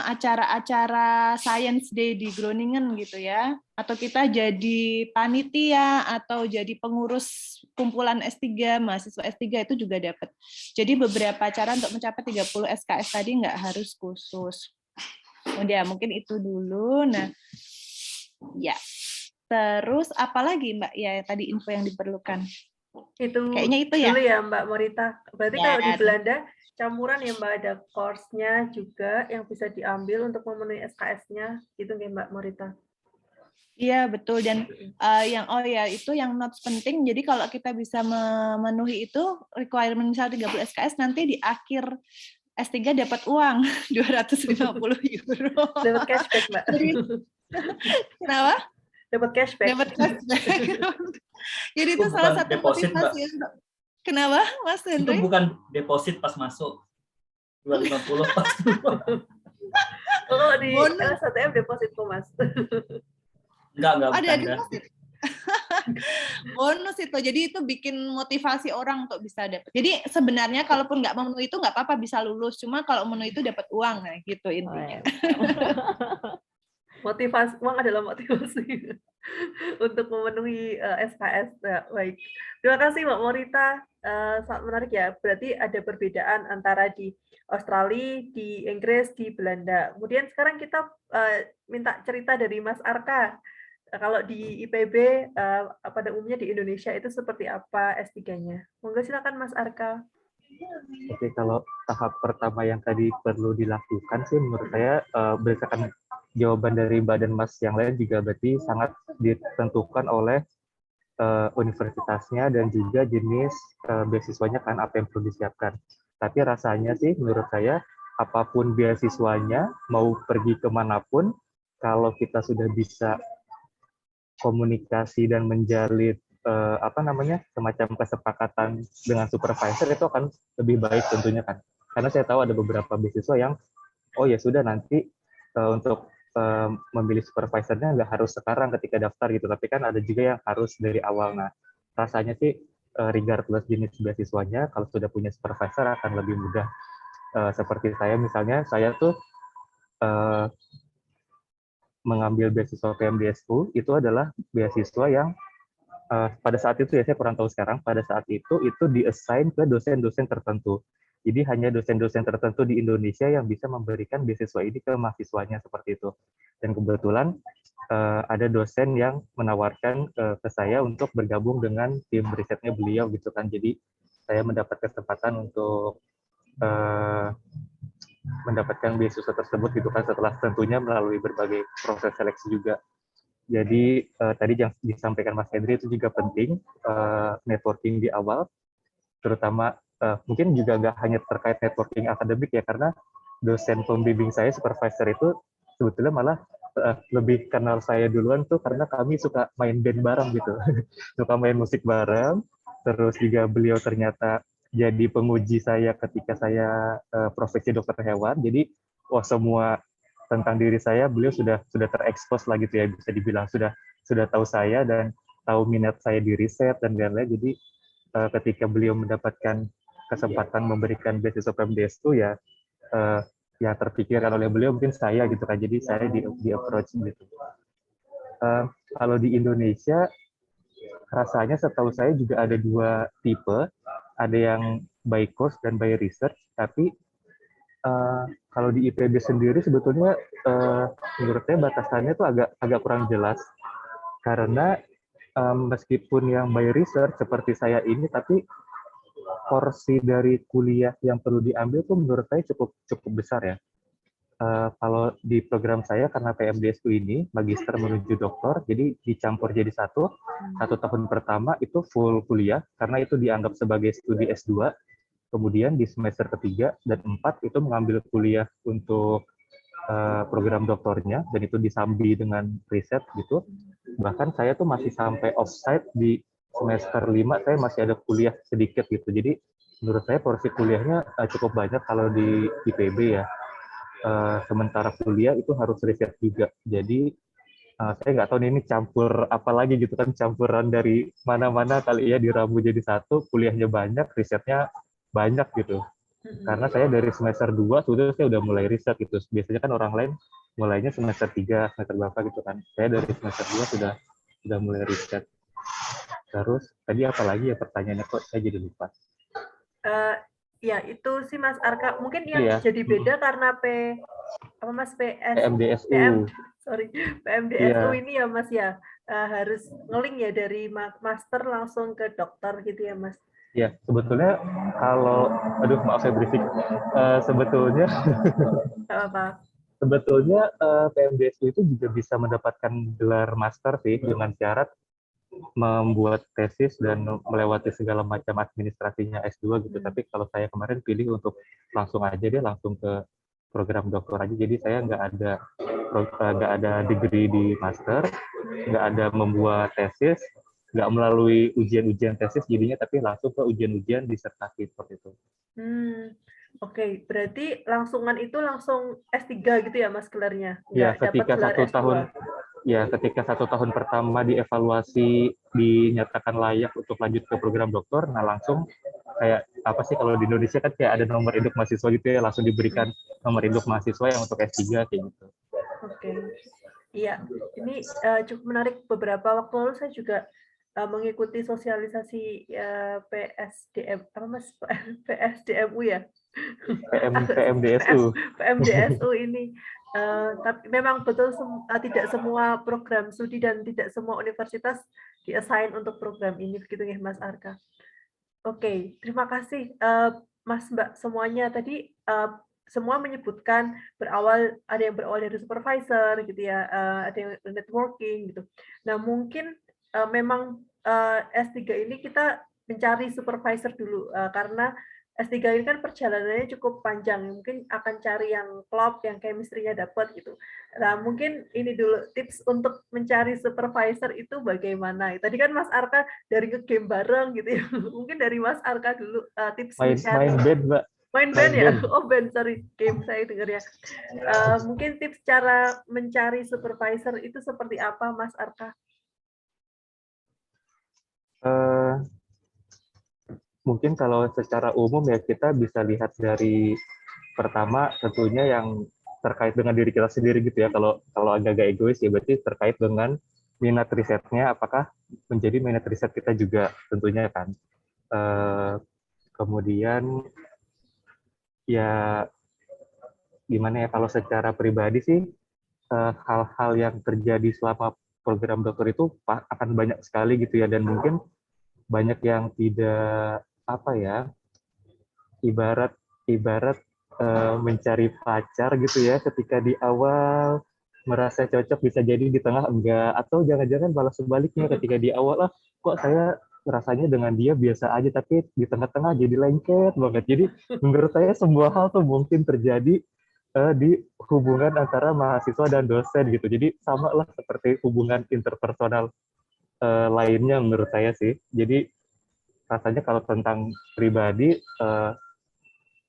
acara-acara Science Day di Groningen gitu ya, atau kita jadi panitia atau jadi pengurus kumpulan S3, mahasiswa S3 itu juga dapat. Jadi beberapa cara untuk mencapai 30 SKS tadi nggak harus khusus. Udah, mungkin itu dulu. Nah, ya. Terus apalagi Mbak ya tadi info yang diperlukan? Itu kayaknya itu ya. Dulu ya Mbak Morita. Berarti Ya, kalau di Belanda campuran ya Mbak, ada course-nya juga yang bisa diambil untuk memenuhi SKS-nya, gitu nggih Mbak Morita? Iya betul, dan itu yang notes penting. Jadi kalau kita bisa memenuhi itu requirement misal 30 SKS, nanti di akhir S3 dapat uang 250 euro. Dapat cashback, Mbak. Jadi, kenapa? Dapat cashback. Dapat cashback. Jadi itu Itu salah bukan satu deposit, Mbak. motivasi. Kenapa, Mas Itu Hendry? bukan deposit pas masuk. 250 pas keluar. Kalau di Bonus. LSATM deposit kok, Mas. Enggak Ada bercanda. deposit. Bonus itu, jadi itu bikin motivasi orang untuk bisa dapat. Jadi sebenarnya kalaupun nggak memenuhi itu nggak apa-apa, bisa lulus. Cuma kalau memenuhi itu dapat uang, nah gitu intinya. Motivasi, uang adalah motivasi untuk memenuhi SKS. Nah, baik. Terima kasih Mbak Morita. Sangat menarik ya. Berarti ada perbedaan antara di Australia, di Inggris, di Belanda. Kemudian sekarang kita minta cerita dari Mas Arka. Kalau di IPB pada umumnya di Indonesia itu seperti apa S3-nya? Monggo silakan Mas Arka. Oke, kalau tahap pertama yang tadi perlu dilakukan sih menurut saya berdasarkan jawaban dari Mbak dan Mas yang lain juga berarti sangat ditentukan oleh universitasnya dan juga jenis beasiswanya kan apa yang perlu disiapkan. Tapi rasanya sih menurut saya apapun beasiswanya mau pergi kemanapun kalau kita sudah bisa komunikasi dan menjalin semacam kesepakatan dengan supervisor itu akan lebih baik tentunya kan. Karena saya tahu ada beberapa beasiswa yang oh ya sudah nanti untuk memilih supervisornya nggak harus sekarang ketika daftar gitu, tapi kan ada juga yang harus dari awal. Nah, rasanya sih regardless jenis beasiswanya, kalau sudah punya supervisor akan lebih mudah. Seperti saya misalnya, saya tuh mengambil beasiswa PMDSU itu adalah beasiswa yang pada saat itu ya saya kurang tahu sekarang, pada saat itu di-assign ke dosen-dosen tertentu. Jadi hanya dosen-dosen tertentu di Indonesia yang bisa memberikan beasiswa ini ke mahasiswanya seperti itu. Dan kebetulan ada dosen yang menawarkan ke saya untuk bergabung dengan tim risetnya beliau gitu kan. Jadi saya mendapat kesempatan untuk mendapatkan beasiswa tersebut gitu kan setelah tentunya melalui berbagai proses seleksi juga. Jadi tadi yang disampaikan Mas Hendry itu juga penting networking di awal, terutama mungkin juga nggak hanya terkait networking akademik ya, karena dosen pembimbing saya, supervisor itu sebetulnya malah lebih kenal saya duluan tuh karena kami suka main band bareng gitu, suka main musik bareng, terus juga beliau ternyata jadi penguji saya ketika saya profesi dokter hewan, jadi wah semua tentang diri saya beliau sudah terekspos lah gitu ya, bisa dibilang sudah tahu saya dan tahu minat saya di riset dan lain-lain. Jadi ketika beliau mendapatkan kesempatan memberikan beasiswa PMDSU ya yang terpikirkan oleh beliau mungkin saya gitu kan, jadi saya di approach gitu. Kalau di Indonesia rasanya setahu saya juga ada dua tipe, ada yang by course dan by research, tapi kalau di IPB sendiri sebetulnya menurut saya batasannya tuh agak kurang jelas, karena meskipun yang by research seperti saya ini, tapi porsi dari kuliah yang perlu diambil tuh menurut saya cukup besar ya. Kalau di program saya karena PMDSU ini magister menuju doktor, jadi dicampur jadi satu tahun pertama itu full kuliah karena itu dianggap sebagai studi S2. Kemudian di semester ketiga dan 4 itu mengambil kuliah untuk program doktornya dan itu disambi dengan riset gitu. Bahkan saya tuh masih sampai offsite di semester 5 saya masih ada kuliah sedikit gitu. Jadi menurut saya porsi kuliahnya cukup banyak kalau di IPB ya. Sementara kuliah itu harus riset juga. Jadi saya nggak tahu ini campur apa lagi gitu kan, campuran dari mana-mana kali ya diramu jadi satu, kuliahnya banyak, risetnya banyak gitu. Karena saya dari semester 2 sudah saya udah mulai riset gitu. Biasanya kan orang lain mulainya semester 3, semester berapa gitu kan. Saya dari semester 2 sudah mulai riset. Terus tadi apa lagi ya pertanyaannya, kok saya jadi lupa. Ya itu sih Mas Arka. Mungkin yang jadi beda karena PMDSU ini ya Mas ya, harus ngeling ya dari master langsung ke dokter gitu ya Mas. Ya, sebetulnya kalau, maaf saya berisik, sebetulnya apa? Sebetulnya PMDSU itu juga bisa mendapatkan gelar master sih dengan syarat membuat tesis dan melewati segala macam administrasinya S2 gitu. Tapi kalau saya kemarin pilih untuk langsung aja dia langsung ke program doktor aja. Jadi saya nggak ada degree di master, nggak ada membuat tesis, nggak melalui ujian-ujian tesis jadinya, tapi langsung ke ujian-ujian disertasi seperti itu. Oke, berarti langsungan itu langsung S3 gitu ya Mas gelarnya? Ya, Nggak dapat gelar S2? Ketika 1 tahun pertama dievaluasi dinyatakan layak untuk lanjut ke program doktor, nah langsung kayak apa sih kalau di Indonesia kan kayak ada nomor induk mahasiswa gitu ya, langsung diberikan nomor induk mahasiswa yang untuk S3 kayak gitu. Oke, iya, ini cukup menarik. Beberapa waktu lalu saya juga mengikuti sosialisasi PSDM, apa Mas? PSDMU ya? PMDSU. PMDSU ini. Tapi memang betul tidak semua program studi dan tidak semua universitas di-assign untuk program ini, begitu ya Mas Arka. Oke, terima kasih Mas Mbak semuanya. Tadi semua menyebutkan ada yang berawal dari supervisor gitu ya, ada yang networking gitu. Nah, mungkin memang S3 ini kita mencari supervisor dulu karena S3 ini kan perjalanannya cukup panjang, mungkin akan cari yang klop, yang chemistry-nya dapat gitu. Nah, mungkin ini dulu tips untuk mencari supervisor itu bagaimana? Tadi kan Mas Arka dari nge-game bareng gitu ya. Mungkin dari Mas Arka dulu tips mencari. Main band, Mbak. Main band ya? Oh, band, sorry. Game saya dengar ya. Mungkin tips cara mencari supervisor itu seperti apa, Mas Arka? Mungkin kalau secara umum ya kita bisa lihat dari pertama tentunya yang terkait dengan diri kita sendiri gitu ya. Kalau agak-agak egois ya berarti terkait dengan minat risetnya, apakah menjadi minat riset kita juga tentunya kan. Kemudian ya gimana ya, kalau secara pribadi sih hal-hal yang terjadi selama program dokter itu akan banyak sekali gitu ya, dan mungkin banyak yang tidak apa ya, ibarat mencari pacar gitu ya, ketika di awal merasa cocok bisa jadi di tengah enggak, atau jangan-jangan malah sebaliknya, ketika di awal kok saya rasanya dengan dia biasa aja tapi di tengah-tengah jadi lengket banget. Jadi menurut saya semua hal tuh mungkin terjadi di hubungan antara mahasiswa dan dosen gitu. Jadi sama lah seperti hubungan interpersonal lainnya menurut saya sih. Jadi rasanya kalau tentang pribadi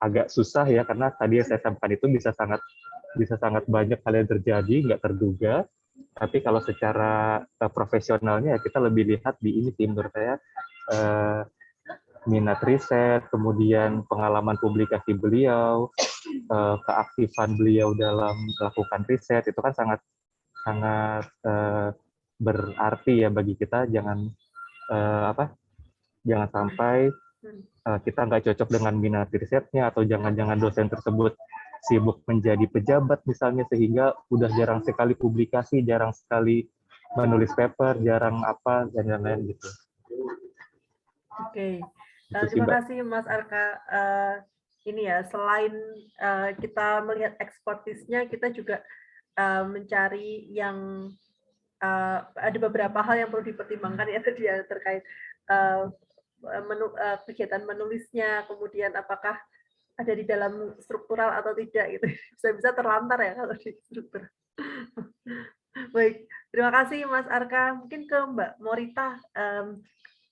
agak susah ya, karena tadi yang saya sampaikan itu bisa sangat banyak hal yang terjadi nggak terduga. Tapi kalau secara profesionalnya ya kita lebih lihat di ini sih menurut saya, minat riset, kemudian pengalaman publikasi beliau, keaktifan beliau dalam melakukan riset itu kan sangat berarti ya bagi kita. Jangan sampai kita nggak cocok dengan minat risetnya, atau jangan-jangan dosen tersebut sibuk menjadi pejabat misalnya, sehingga udah jarang sekali publikasi, jarang sekali menulis paper, jarang apa dan lain-lain gitu. Oke, terima kasih Mas Arka. Ini ya, selain kita melihat ekspertisnya, kita juga mencari yang ada beberapa hal yang perlu dipertimbangkan ya tadi ya, terkait kegiatan menulisnya, kemudian apakah ada di dalam struktural atau tidak gitu. Bisa-bisa terlantar ya kalau di struktur. Baik, terima kasih Mas Arka. Mungkin ke Mbak Morita,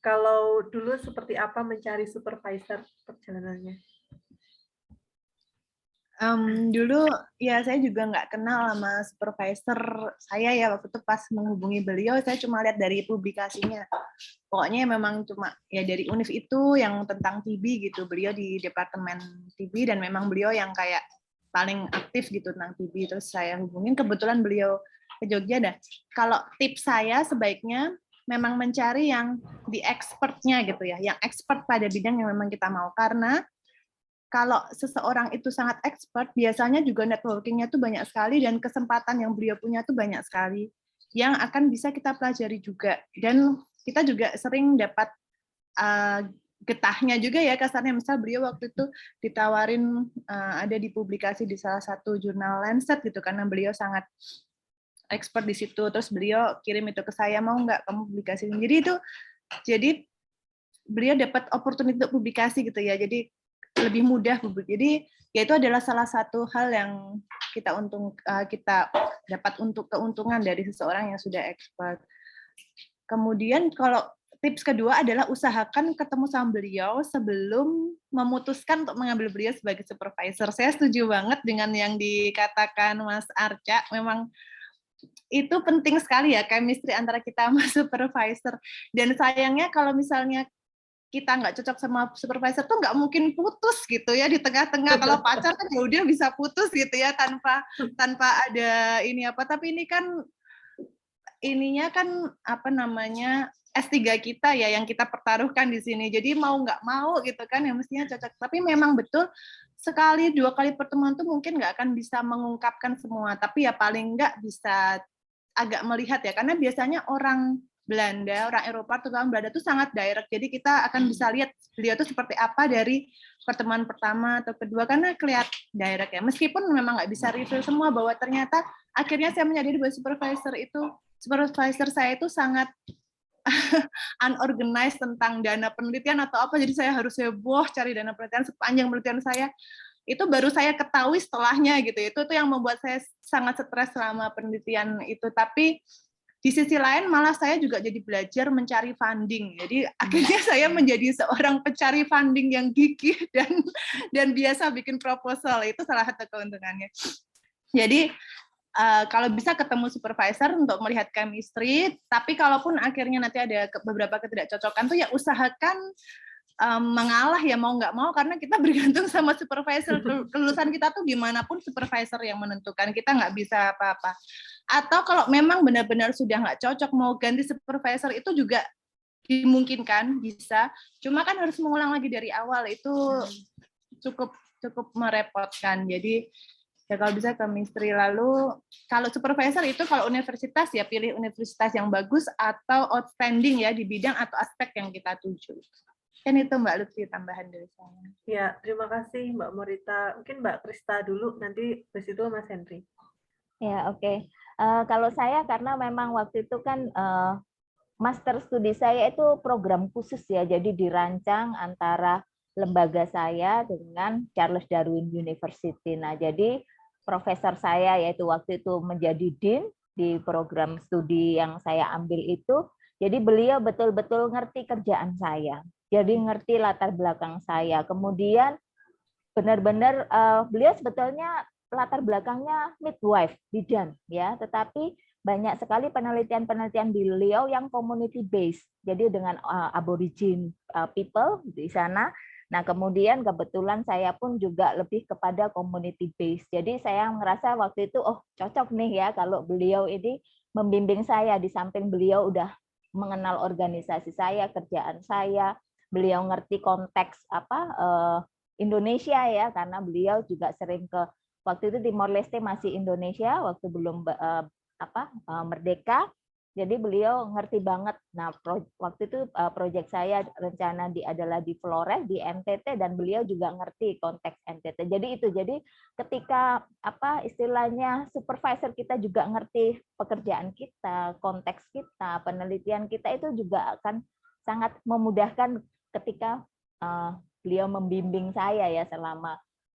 kalau dulu seperti apa mencari supervisor perjalanannya? Dulu ya saya juga nggak kenal sama supervisor saya ya, waktu itu pas menghubungi beliau saya cuma lihat dari publikasinya. Pokoknya memang cuma ya dari univ itu yang tentang TB gitu, beliau di departemen TB dan memang beliau yang kayak paling aktif gitu tentang TB. Terus saya hubungin, kebetulan beliau ke Jogja. Dan kalau tips saya sebaiknya memang mencari yang di expertnya gitu ya, yang expert pada bidang yang memang kita mau, karena kalau seseorang itu sangat expert, biasanya juga networking-nya tuh banyak sekali dan kesempatan yang beliau punya tuh banyak sekali yang akan bisa kita pelajari juga. Dan kita juga sering dapat getahnya juga ya kasarnya. Misal beliau waktu itu ditawarin ada di publikasi di salah satu jurnal Lancet gitu, karena beliau sangat expert di situ. Terus beliau kirim itu ke saya, mau nggak kamu publikasi? Jadi beliau dapat opportunity untuk publikasi gitu ya. Jadi lebih mudah. Jadi ya itu adalah salah satu hal yang kita dapat keuntungan dari seseorang yang sudah expert. Kemudian kalau tips kedua adalah usahakan ketemu sama beliau sebelum memutuskan untuk mengambil beliau sebagai supervisor. Saya setuju banget dengan yang dikatakan Mas Arca. Memang itu penting sekali ya, chemistry antara kita sama supervisor. Dan sayangnya kalau misalnya kita nggak cocok sama supervisor tuh nggak mungkin putus gitu ya di tengah-tengah. Kalau pacar kan ya udah bisa putus gitu ya tanpa ada ini apa. Tapi ini kan ininya kan apa namanya S3 kita ya yang kita pertaruhkan di sini. Jadi mau nggak mau gitu kan ya mestinya cocok. Tapi memang betul sekali 2 kali pertemuan tuh mungkin nggak akan bisa mengungkapkan semua. Tapi ya paling nggak bisa agak melihat ya, karena biasanya orang Belanda, orang Eropa, terutama Belanda itu sangat direct. Jadi kita akan bisa lihat beliau itu seperti apa dari pertemuan pertama atau kedua, karena kelihatan direct ya. Meskipun memang nggak bisa review semua, bahwa ternyata akhirnya saya menyadari bahwa supervisor saya itu sangat unorganized tentang dana penelitian atau apa. Jadi saya harus heboh cari dana penelitian sepanjang penelitian saya. Itu baru saya ketahui setelahnya gitu. Itu yang membuat saya sangat stres selama penelitian itu. Tapi di sisi lain malah saya juga jadi belajar mencari funding. Jadi akhirnya saya menjadi seorang pencari funding yang gigih dan biasa bikin proposal. Itu salah satu keuntungannya. Jadi kalau bisa ketemu supervisor untuk melihat chemistry, tapi kalaupun akhirnya nanti ada beberapa ketidakcocokan tuh ya usahakan mengalah ya mau nggak mau, karena kita bergantung sama supervisor. Kelulusan kita tuh gimana pun supervisor yang menentukan, kita nggak bisa apa-apa. Atau kalau memang benar-benar sudah nggak cocok mau ganti supervisor itu juga dimungkinkan, bisa. Cuma kan harus mengulang lagi dari awal, itu cukup merepotkan. Jadi ya kalau bisa chemistry. Lalu kalau supervisor itu kalau universitas ya pilih universitas yang bagus atau outstanding ya di bidang atau aspek yang kita tuju. Kan itu Mbak Lutfi tambahan dari saya. Ya, terima kasih Mbak Morita. Mungkin Mbak Krista dulu, nanti habis itu Mas Henry. Ya, oke. Kalau saya karena memang waktu itu kan master studi saya itu program khusus ya, jadi dirancang antara lembaga saya dengan Charles Darwin University. Nah, jadi profesor saya yaitu waktu itu menjadi dean di program studi yang saya ambil itu. Jadi beliau betul-betul ngerti kerjaan saya. Jadi ngerti latar belakang saya. Kemudian benar-benar beliau sebetulnya latar belakangnya midwife, bidan ya, tetapi banyak sekali penelitian-penelitian beliau yang community based. Jadi dengan aborigin people di sana. Nah, kemudian kebetulan saya pun juga lebih kepada community based. Jadi saya merasa waktu itu cocok nih ya kalau beliau ini membimbing saya, di samping beliau udah mengenal organisasi saya, kerjaan saya, beliau ngerti konteks Indonesia ya, karena beliau juga sering waktu itu Timor Leste masih Indonesia waktu belum merdeka. Jadi beliau ngerti banget. Nah, waktu itu proyek saya rencana adalah di Flores, di NTT, dan beliau juga ngerti konteks NTT. Jadi ketika istilahnya supervisor kita juga ngerti pekerjaan kita, konteks kita, penelitian kita, itu juga akan sangat memudahkan ketika beliau membimbing saya ya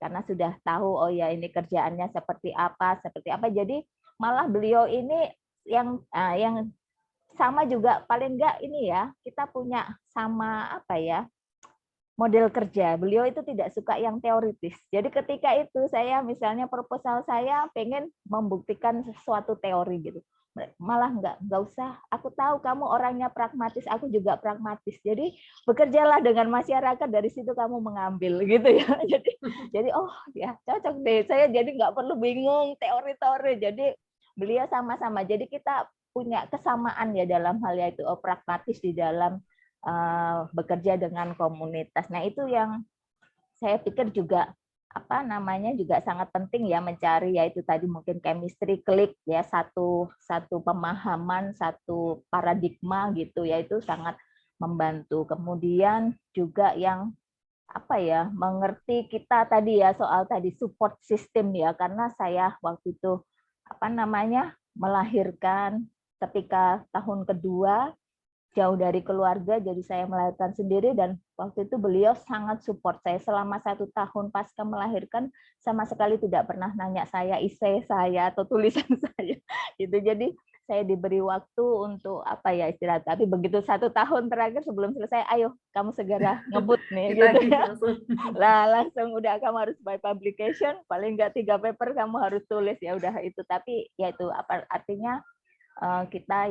karena sudah tahu ini kerjaannya seperti apa. Jadi malah beliau ini yang sama juga, paling enggak ini ya, kita punya sama model kerja. Beliau itu tidak suka yang teoritis. Jadi ketika itu saya misalnya proposal saya pengen membuktikan sesuatu teori gitu. Malah enggak usah, aku tahu kamu orangnya pragmatis, aku juga pragmatis. Jadi bekerjalah dengan masyarakat, dari situ kamu mengambil gitu ya. Jadi ya cocok deh. Saya jadi enggak perlu bingung teori-teori. Jadi beliau sama-sama. Jadi kita punya kesamaan ya dalam hal yaitu pragmatis di dalam bekerja dengan komunitas. Nah, itu yang saya pikir juga juga sangat penting ya, mencari yaitu tadi mungkin chemistry klik ya, satu pemahaman, satu paradigma gitu ya, itu sangat membantu. Kemudian juga yang mengerti kita tadi ya, soal tadi support system ya, karena saya waktu itu melahirkan ketika tahun kedua, jauh dari keluarga, jadi saya melahirkan sendiri, dan waktu itu beliau sangat support saya selama 1 tahun pasca melahirkan, sama sekali tidak pernah nanya saya essay saya atau tulisan saya gitu. Jadi saya diberi waktu untuk istirahat, tapi begitu 1 tahun terakhir sebelum selesai, ayo kamu segera ngebut nih gitu ya. Langsung udah, kamu harus by publication, paling nggak 3 paper kamu harus tulis, ya udah itu. Tapi yaitu artinya kita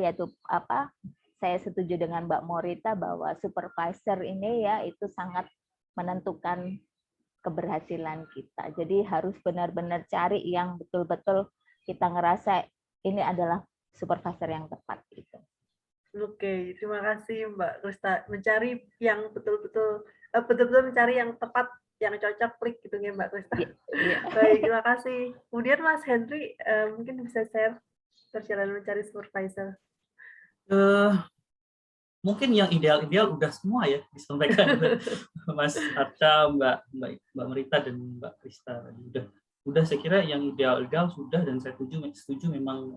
saya setuju dengan Mbak Morita bahwa supervisor ini ya itu sangat menentukan keberhasilan kita. Jadi harus benar-benar cari yang betul-betul kita ngerasa ini adalah supervisor yang tepat gitu. Oke, terima kasih Mbak Krista. Mencari yang betul-betul mencari yang tepat, yang cocok, klik gitu ya Mbak Krista. Iya. Baik, terima kasih. Kemudian Mas Henry mungkin bisa share perjalanan mencari supervisor. Mungkin yang ideal-ideal udah semua ya disampaikan Mas Arca, Mbak Merita dan Mbak Krista. Udah saya kira yang ideal-ideal sudah, dan saya setuju memang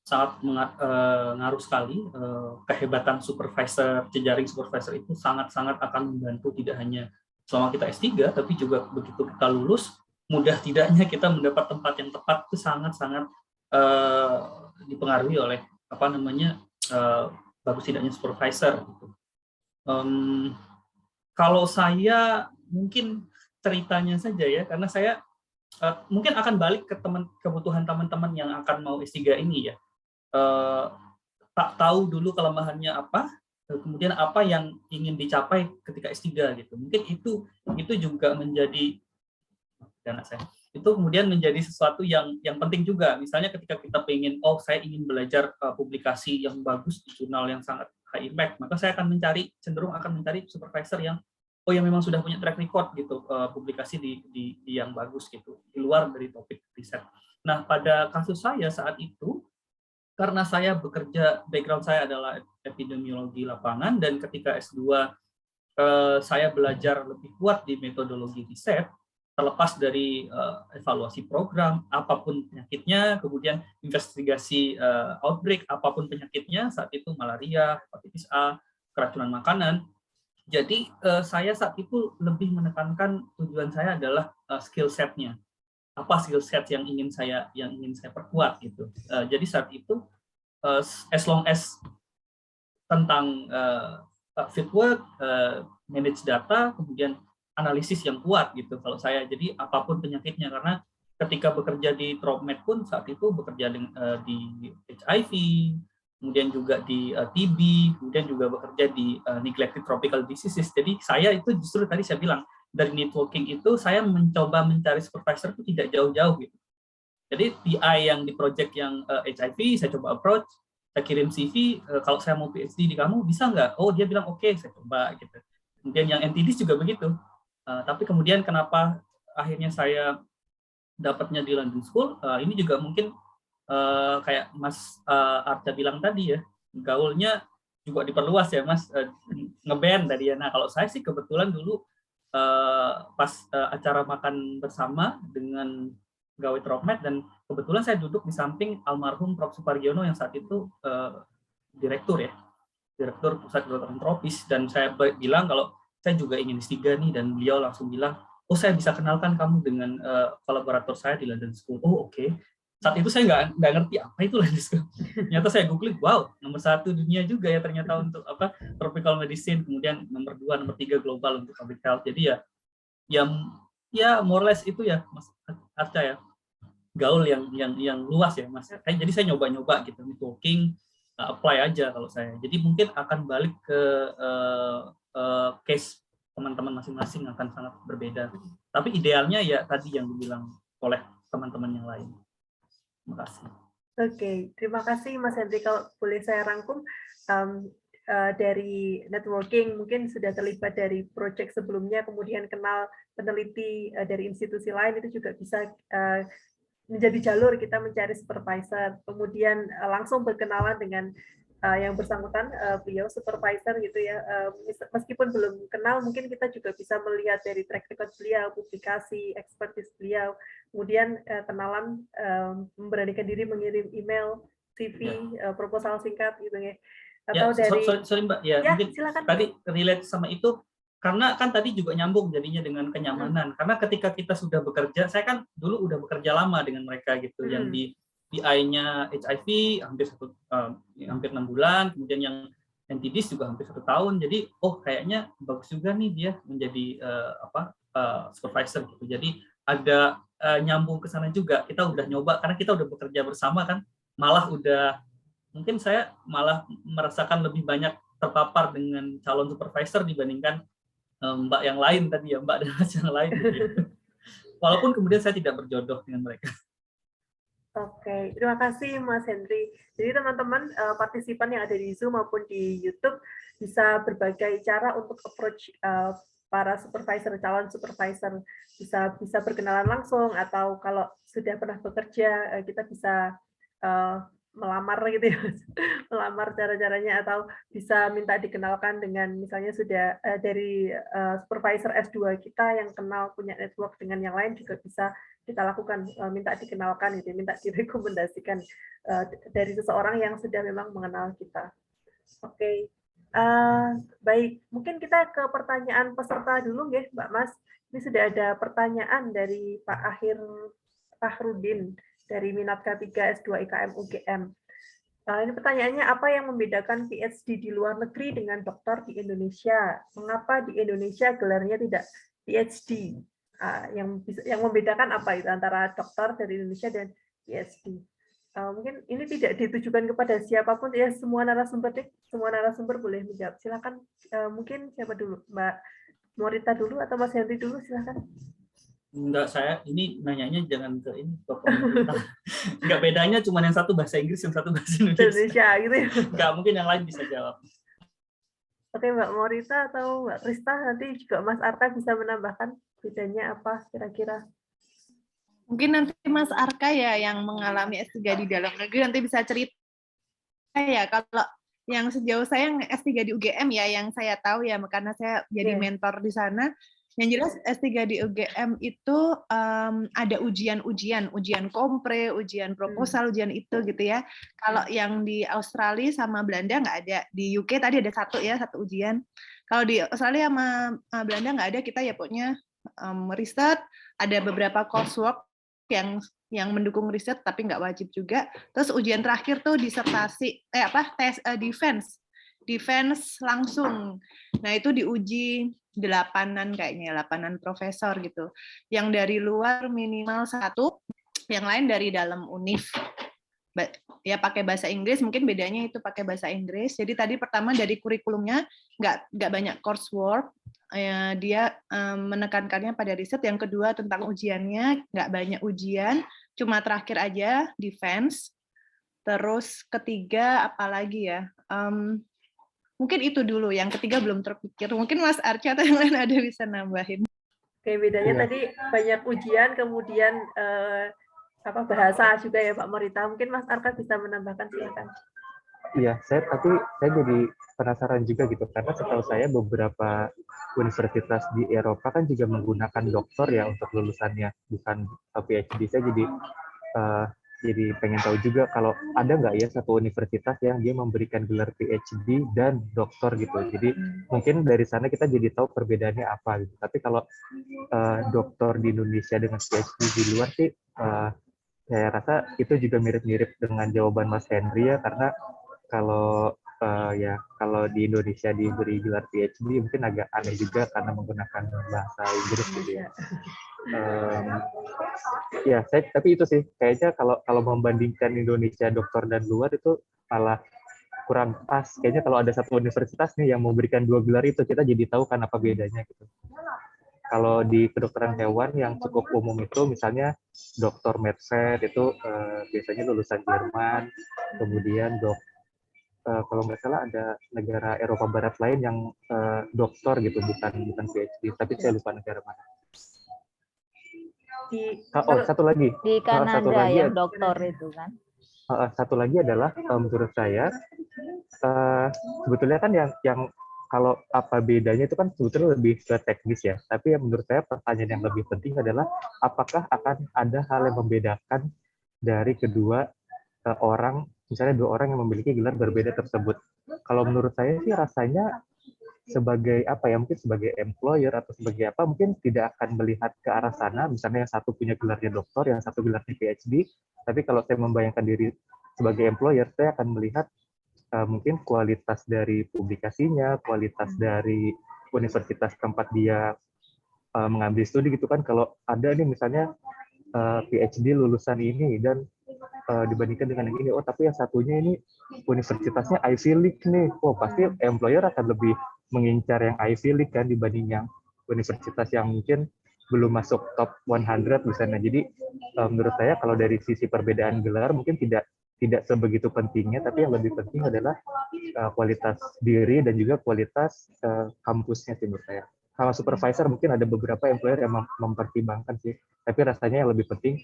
sangat ngaruh sekali. Kehebatan supervisor, jejaring supervisor itu sangat-sangat akan membantu, tidak hanya selama kita S3, tapi juga begitu kita lulus, mudah tidaknya kita mendapat tempat yang tepat itu sangat-sangat dipengaruhi oleh bagus tidaknya supervisor gitu. Kalau saya mungkin ceritanya saja ya, karena saya mungkin akan balik ke kebutuhan teman-teman yang akan mau S3 ini ya. Tak tahu dulu kelemahannya apa, kemudian apa yang ingin dicapai ketika S3 gitu. Mungkin itu juga menjadi itu kemudian menjadi sesuatu yang penting juga. Misalnya ketika kita saya ingin belajar publikasi yang bagus di jurnal yang sangat high impact, maka saya cenderung akan mencari supervisor yang memang sudah punya track record gitu, publikasi di yang bagus gitu, di luar dari topik riset. Nah, pada kasus saya saat itu, karena saya background saya adalah epidemiologi lapangan, dan ketika S2 saya belajar lebih kuat di metodologi riset, terlepas dari evaluasi program, apapun penyakitnya, kemudian investigasi outbreak, apapun penyakitnya, saat itu malaria, hepatitis A, keracunan makanan. Jadi saya saat itu lebih menekankan tujuan saya adalah skill set-nya. Apa skill set yang ingin saya perkuat gitu. Jadi saat itu as long as tentang fieldwork, manage data, kemudian analisis yang kuat gitu kalau saya. Jadi apapun penyakitnya, karena ketika bekerja di TropMed pun saat itu bekerja di HIV, kemudian juga di TB, kemudian juga bekerja di neglected tropical diseases. Jadi saya itu justru tadi saya bilang, dari networking itu saya mencoba mencari supervisor itu tidak jauh-jauh gitu. Jadi PI yang di project yang HIV saya coba approach, saya kirim CV, kalau saya mau PhD di kamu bisa nggak? Oh, dia bilang oke, saya coba gitu. Kemudian yang NTDs juga begitu. Tapi kemudian kenapa akhirnya saya dapatnya di London School, ini juga mungkin kayak Mas Arca bilang tadi ya, gaulnya juga diperluas ya Mas, ngeband tadi ya. Nah kalau saya sih kebetulan dulu pas acara makan bersama dengan pegawai TropMed, dan kebetulan saya duduk di samping almarhum Prof. Supargiono yang saat itu direktur Pusat Kedokteran Tropis, dan saya bilang kalau saya juga ingin S3 nih, dan beliau langsung bilang, oh saya bisa kenalkan kamu dengan kolaborator saya di London School. Oh oke. Saat itu saya nggak ngerti apa itu London School. Ternyata saya googling, wow, nomor 1 dunia juga ya ternyata untuk tropical medicine, kemudian nomor 2, nomor 3 global untuk public health. Jadi ya more or less itu ya Mas Arca ya, gaul yang luas ya Mas. Jadi saya nyoba-nyoba gitu, networking, apply aja kalau saya. Jadi mungkin akan balik ke case teman-teman masing-masing akan sangat berbeda. Tapi idealnya ya tadi yang dibilang oleh teman-teman yang lain. Terima kasih. Oke, terima kasih Mas Henry. Kalau boleh saya rangkum, dari networking mungkin sudah terlibat dari proyek sebelumnya, kemudian kenal peneliti dari institusi lain, itu juga bisa menjadi jalur kita mencari supervisor, kemudian langsung berkenalan dengan yang bersangkutan, beliau supervisor gitu ya, meskipun belum kenal, mungkin kita juga bisa melihat dari track record beliau, publikasi, expertise beliau, kemudian kenalan, memberanikan diri mengirim email, CV, proposal singkat gitu ya, atau dari sorry Mbak, ya mungkin silakan. tadi relate sama itu, karena kan tadi juga nyambung jadinya dengan kenyamanan, karena ketika kita sudah bekerja, saya kan dulu udah bekerja lama dengan mereka gitu, yang di PI-nya HIV hampir 6 bulan, kemudian yang NTDs juga hampir 1 tahun. Jadi kayaknya bagus juga nih dia menjadi supervisor gitu. Jadi ada nyambung ke sana juga. Kita udah nyoba karena kita udah bekerja bersama kan, malah mungkin saya malah merasakan lebih banyak terpapar dengan calon supervisor dibandingkan Mbak yang lain tadi ya, Mbak dan Mas yang lain gitu. Walaupun kemudian saya tidak berjodoh dengan mereka. Oke, terima kasih Mas Henry. Jadi teman-teman partisipan yang ada di Zoom maupun di YouTube bisa berbagai cara untuk approach para supervisor, calon supervisor, bisa berkenalan langsung, atau kalau sudah pernah bekerja kita bisa melamar gitu ya, melamar cara-caranya, atau bisa minta dikenalkan dengan misalnya sudah dari supervisor S2 kita yang kenal punya network dengan yang lain juga bisa kita lakukan, minta dikenalkan gitu, minta direkomendasikan dari seseorang yang sudah memang mengenal kita. Oke. Baik, mungkin kita ke pertanyaan peserta dulu ya, Mbak Mas. Ini sudah ada pertanyaan dari Pak Akhir Fahrudin dari Minat K3 S2 IKM UGM. Ini pertanyaannya, apa yang membedakan PhD di luar negeri dengan dokter di Indonesia? Mengapa di Indonesia gelarnya tidak PhD? Yang membedakan apa itu antara dokter dari Indonesia dan PhD? Mungkin ini tidak ditujukan kepada siapapun ya, semua narasumber boleh menjawab. Silakan, mungkin siapa dulu, Mbak Morita dulu atau Mas Henry dulu, silakan. Enggak, saya ini nanyanya jangan ke ini ke pemerintah. Enggak, bedanya cuma yang satu bahasa Inggris, yang satu bahasa Indonesia gitu ya. Enggak, mungkin yang lain bisa jawab. Oke, Mbak Morita atau Mbak Krista, nanti juga Mas Arka bisa menambahkan bedanya apa kira-kira. Mungkin nanti Mas Arka ya yang mengalami S3 di dalam negeri nanti bisa cerita ya. Kalau yang sejauh saya yang S3 di UGM ya, yang saya tahu ya karena saya jadi mentor di sana. Yang jelas S3 di UGM itu ada ujian kompre, ujian proposal, ujian itu gitu ya. Kalau yang di Australia sama Belanda nggak ada. Di UK tadi ada satu ujian. Kalau di Australia sama Belanda nggak ada, kita ya pokoknya riset, ada beberapa coursework yang mendukung riset tapi nggak wajib juga. Terus ujian terakhir tuh disertasi defense langsung. Nah, itu diuji 8-an kayaknya, 8-an profesor gitu. Yang dari luar minimal 1, yang lain dari dalam univ. Ya pakai bahasa Inggris, mungkin bedanya itu pakai bahasa Inggris. Jadi tadi pertama dari kurikulumnya nggak banyak coursework, dia menekankannya pada riset. Yang kedua tentang ujiannya nggak banyak ujian, cuma terakhir aja defense. Terus ketiga apalagi ya? Mungkin itu dulu, yang ketiga belum terpikir. Mungkin Mas Arca atau yang lain ada bisa nambahin. Oke, bedanya tadi banyak ujian, kemudian bahasa juga ya Pak Morita. Mungkin Mas Arka bisa menambahkan, silakan. Iya, saya jadi penasaran juga gitu, karena setahu saya beberapa universitas di Eropa kan juga menggunakan doktor ya untuk lulusannya, bukan PhD. Saya jadi pengen tahu juga kalau ada nggak ya satu universitas yang dia memberikan gelar PhD dan doktor gitu. Jadi mungkin dari sana kita jadi tahu perbedaannya apa gitu. Tapi kalau doktor di Indonesia dengan PhD di luar sih, saya rasa itu juga mirip-mirip dengan jawaban Mas Henry ya, karena kalau di Indonesia diberi gelar PhD mungkin agak aneh juga karena menggunakan bahasa Inggris gitu ya. Tapi itu sih kayaknya kalau membandingkan Indonesia dokter dan luar itu malah kurang pas. Kayaknya kalau ada satu universitas nih yang memberikan 2 gelar itu, kita jadi tahu kan apa bedanya gitu. Kalau di kedokteran hewan yang cukup umum itu misalnya Dr. Medset itu biasanya lulusan Jerman, kemudian kalau nggak salah ada negara Eropa Barat lain yang doktor gitu, bukan PhD, tapi saya lupa negara mana. Satu lagi di Kanada yang doktor itu kan. satu lagi adalah menurut saya sebetulnya kan yang kalau apa bedanya itu kan sebetulnya lebih ke teknis ya. Tapi yang menurut saya pertanyaan yang lebih penting adalah apakah akan ada hal yang membedakan dari kedua orang, misalnya dua orang yang memiliki gelar berbeda tersebut. Kalau menurut saya sih rasanya sebagai apa ya, mungkin sebagai employer atau sebagai apa, mungkin tidak akan melihat ke arah sana. Misalnya yang satu punya gelarnya doktor, yang satu gelarnya PhD. Tapi kalau saya membayangkan diri sebagai employer, saya akan melihat mungkin kualitas dari publikasinya, kualitas dari universitas tempat dia mengambil studi gitu kan. Kalau ada nih misalnya PhD lulusan ini dan dibandingkan dengan yang ini, oh tapi yang satunya ini universitasnya Ivy League nih, oh pasti employer akan lebih mengincar yang Ivy League kan dibanding yang universitas yang mungkin belum masuk top 100 misalnya. Jadi menurut saya kalau dari sisi perbedaan gelar mungkin tidak sebegitu pentingnya, tapi yang lebih penting adalah kualitas diri dan juga kualitas kampusnya sih menurut saya. Kalau supervisor mungkin ada beberapa employer yang mempertimbangkan sih, tapi rasanya yang lebih penting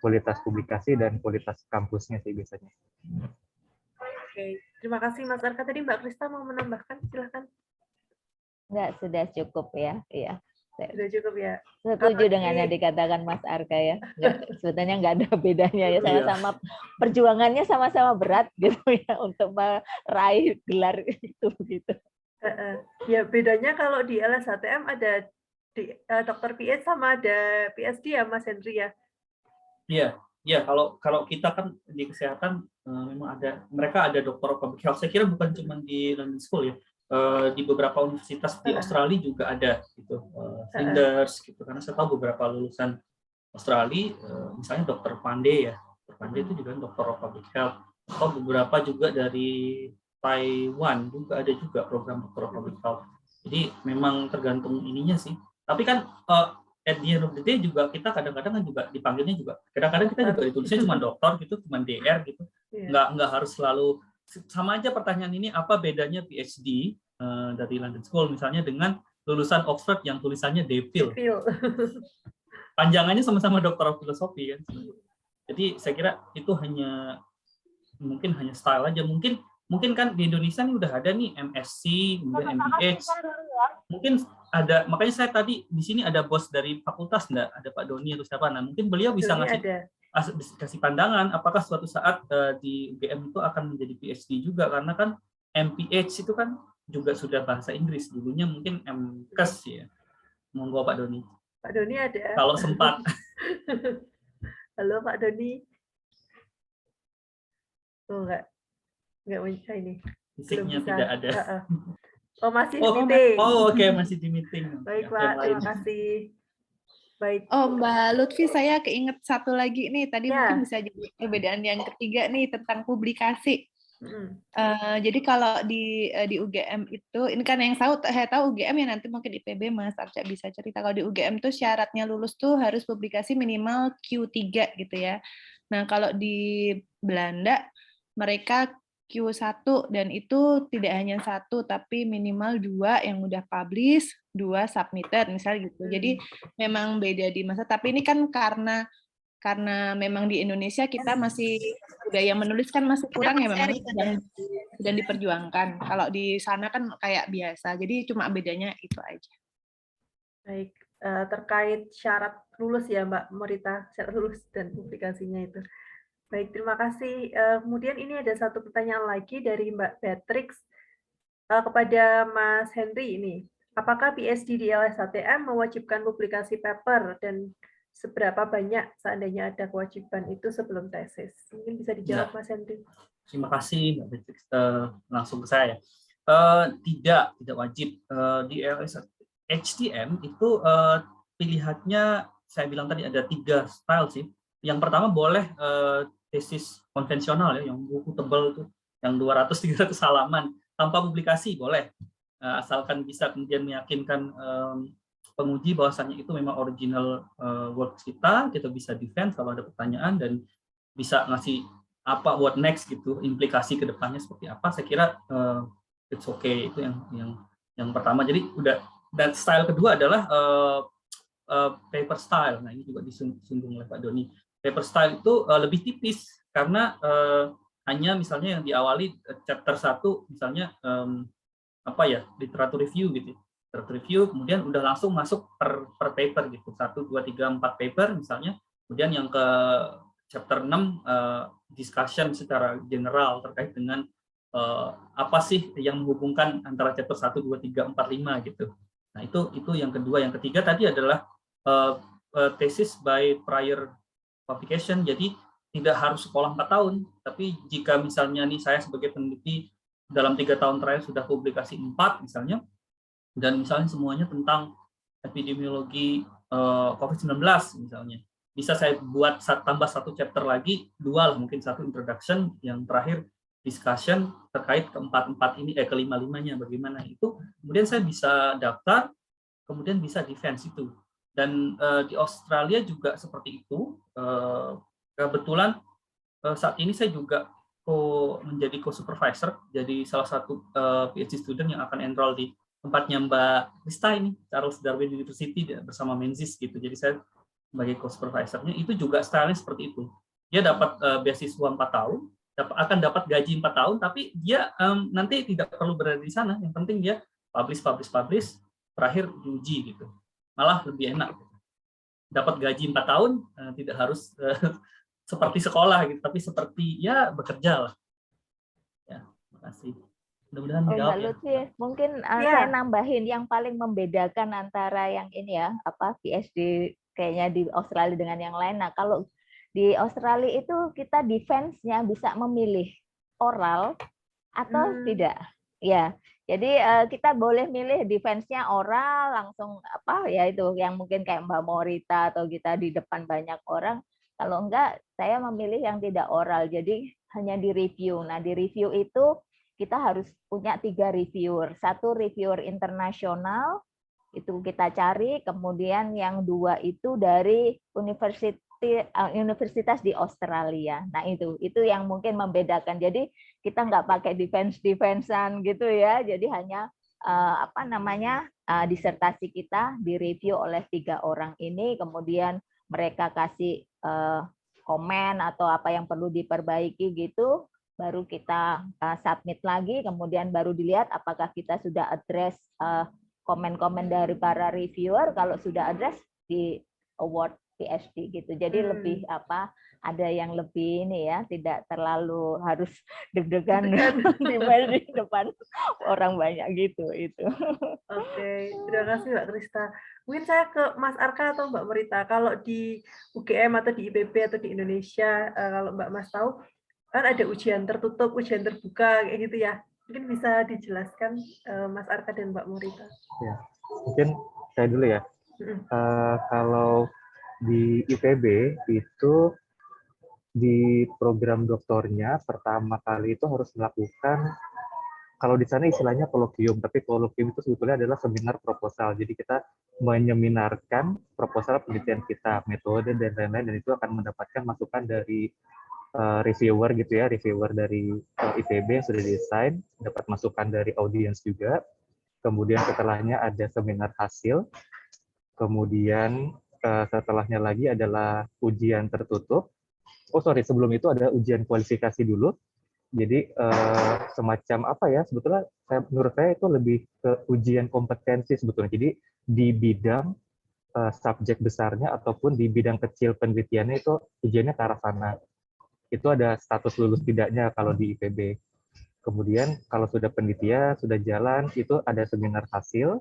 kualitas publikasi dan kualitas kampusnya sih biasanya. Oke, terima kasih Mas Arka. Tadi Mbak Krista mau menambahkan, silahkan. Enggak, sudah cukup ya. Iya. Sudah cukup ya. Setuju dengan yang dikatakan Mas Arka ya. Sebetulnya nggak ada bedanya ya, sama-sama perjuangannya sama-sama berat gitu ya untuk meraih gelar itu gitu. Ya bedanya kalau di LSHTM ada di dokter PhD sama ada PhD ya Mas Henry ya. Iya, kalau kita kan di kesehatan memang mereka ada dokter public health. Saya kira bukan cuma di London School ya. Di beberapa universitas di Australia juga ada gitu, Flinders gitu, karena saya tahu beberapa lulusan Australia, misalnya Dr. Pandey ya, Dr. Pandey itu juga dokter public health, atau beberapa juga dari Taiwan juga ada juga program dokter public health. Jadi memang tergantung ininya sih. Tapi kan at the end of the day juga kita kadang-kadang kan juga dipanggilnya juga, kadang-kadang kita juga ditulisnya cuma dokter gitu, cuma DR gitu, nggak harus selalu. Sama aja pertanyaan ini, apa bedanya PhD dari London School misalnya dengan lulusan Oxford yang tulisannya DPhil. Panjangannya sama-sama dokter filosofi kan. Jadi saya kira itu mungkin hanya style aja. Mungkin kan di Indonesia nih udah ada nih MSc, kemudian MPH. Mungkin ada, makanya saya tadi di sini ada bos dari fakultas enggak, ada Pak Doni atau siapa. Nah, mungkin beliau bisa kasih pandangan apakah suatu saat di UGM itu akan menjadi PhD juga, karena kan MPH itu kan juga sudah bahasa Inggris, dulunya mungkin MKes ya. Monggo Pak Doni. Pak Doni ada. Kalau sempat. Halo Pak Doni. Oh enggak bisa ini. Fisiknya tidak ada. Oh masih di meeting. Oke, masih di meeting. Baik Pak, terima kasih. Baik. Oh Mbak Lutfi, saya keinget satu lagi nih, tadi mungkin bisa jadi perbedaan yang ketiga nih tentang publikasi. Jadi kalau di UGM itu, ini kan yang saya tahu UGM ya, nanti mungkin IPB Mas Arca bisa cerita. Kalau di UGM tuh syaratnya lulus tuh harus publikasi minimal Q3 gitu ya. Nah kalau di Belanda mereka Q1, dan itu tidak hanya satu tapi minimal 2 yang udah publish, 2 submitted misalnya gitu. Jadi memang beda di masa, tapi ini kan karena memang di Indonesia kita masih budaya menulis kan masih kurang ya, memang sedang diperjuangkan. Kalau di sana kan kayak biasa. Jadi cuma bedanya itu aja. Baik, terkait syarat lulus ya Mbak Morita, syarat lulus dan publikasinya itu. Baik, terima kasih. Kemudian ini ada satu pertanyaan lagi dari Mbak Beatrix kepada Mas Henry ini. Apakah PhD di LSHTM mewajibkan publikasi paper dan seberapa banyak seandainya ada kewajiban itu sebelum tesis? Mungkin bisa dijawab Mas Henry. Terima kasih Mbak Beatrix. Langsung ke saya. Tidak wajib. Di LSHTM itu pilihannya, saya bilang tadi ada 3 style sih. Yang pertama boleh tesis konvensional ya, yang buku tebal itu, yang 200-300 halaman tanpa publikasi boleh, asalkan bisa kemudian meyakinkan penguji bahwasannya itu memang original work kita bisa defense kalau ada pertanyaan, dan bisa ngasih apa what next gitu, implikasi ke depannya seperti apa. Saya kira it's okay, itu yang pertama. Jadi udah. Dan style kedua adalah paper style. Nah ini juga disinggung oleh Pak Doni. Paper style itu lebih tipis karena hanya misalnya yang diawali chapter 1 misalnya literatur review gitu. Literatur review kemudian udah langsung masuk per paper gitu. 1 2 3 4 paper misalnya. Kemudian yang ke chapter 6 discussion secara general terkait dengan apa sih yang menghubungkan antara chapter 1 2 3 4 5 gitu. Nah, itu yang kedua. Yang ketiga tadi adalah thesis by prior publication. Jadi tidak harus sekolah 4 tahun, tapi jika misalnya nih saya sebagai peneliti dalam 3 tahun terakhir sudah publikasi 4 misalnya, dan misalnya semuanya tentang epidemiologi COVID-19 misalnya, bisa saya buat tambah 1 chapter lagi, 2 lah mungkin, 1 introduction, yang terakhir discussion terkait keempat-empat ini, kelima-limanya bagaimana itu, kemudian saya bisa daftar, kemudian bisa defense itu. Dan di Australia juga seperti itu. Kebetulan saat ini saya juga menjadi co-supervisor, jadi salah satu PhD student yang akan enroll di tempatnya Mbak Krista ini, Charles Darwin University bersama Menzies gitu. Jadi saya sebagai co-supervisornya, itu juga stylenya seperti itu. Dia dapat beasiswa 4 tahun, akan dapat gaji 4 tahun, tapi dia nanti tidak perlu berada di sana. Yang penting dia publish, terakhir diuji gitu. Malah lebih enak. Dapat gaji 4 tahun, tidak harus seperti sekolah gitu, tapi seperti ya bekerja lah. Ya, makasih. Mudah-mudahan menjawab Mbak ya. Lutfi, mungkin saya nambahin yang paling membedakan antara yang ini ya, PhD kayaknya di Australia dengan yang lain. Nah, kalau di Australia itu kita defense-nya bisa memilih oral atau tidak. Ya, jadi kita boleh milih defense-nya oral langsung ya itu yang mungkin kayak Mbak Morita atau kita di depan banyak orang. Kalau enggak, saya memilih yang tidak oral. Jadi hanya di review. Nah, di review itu kita harus punya 3 reviewer. 1 reviewer internasional, itu kita cari. Kemudian yang 2 itu dari universitas di Australia. Nah, itu yang mungkin membedakan. Jadi kita nggak pakai defense-defensean gitu ya. Jadi hanya disertasi kita direview oleh 3 orang ini, kemudian mereka kasih komen atau apa yang perlu diperbaiki gitu, baru kita submit lagi, kemudian baru dilihat apakah kita sudah address komen-komen dari para reviewer. Kalau sudah address, di award PhD gitu. Jadi lebih ada yang lebih ini ya, tidak terlalu harus deg-degan di depan orang banyak gitu itu. Oke, terima kasih Mbak Krista. Mungkin saya ke Mas Arka atau Mbak Morita. Kalau di UGM atau di IPB atau di Indonesia, kalau Mbak Mas tahu, kan ada ujian tertutup, ujian terbuka kayak gitu ya. Mungkin bisa dijelaskan Mas Arka dan Mbak Morita. Ya, mungkin saya dulu ya. Kalau di IPB itu di program doktornya pertama kali itu harus melakukan, kalau di sana istilahnya kolokium, tapi kolokium itu sebetulnya adalah seminar proposal. Jadi kita menyeminarkan proposal penelitian kita, metode dan lain-lain, dan itu akan mendapatkan masukan dari reviewer gitu ya, reviewer dari IPB yang sudah desain, dapat masukan dari audiens juga. Kemudian setelahnya ada seminar hasil. Kemudian setelahnya lagi adalah ujian tertutup. Sebelum itu ada ujian kualifikasi dulu. Jadi semacam sebetulnya menurut saya itu lebih ke ujian kompetensi sebetulnya. Jadi di bidang subjek besarnya ataupun di bidang kecil penelitiannya itu ujiannya ke arah sana. Itu ada status lulus tidaknya kalau di IPB. Kemudian kalau sudah penelitian, sudah jalan, itu ada seminar hasil.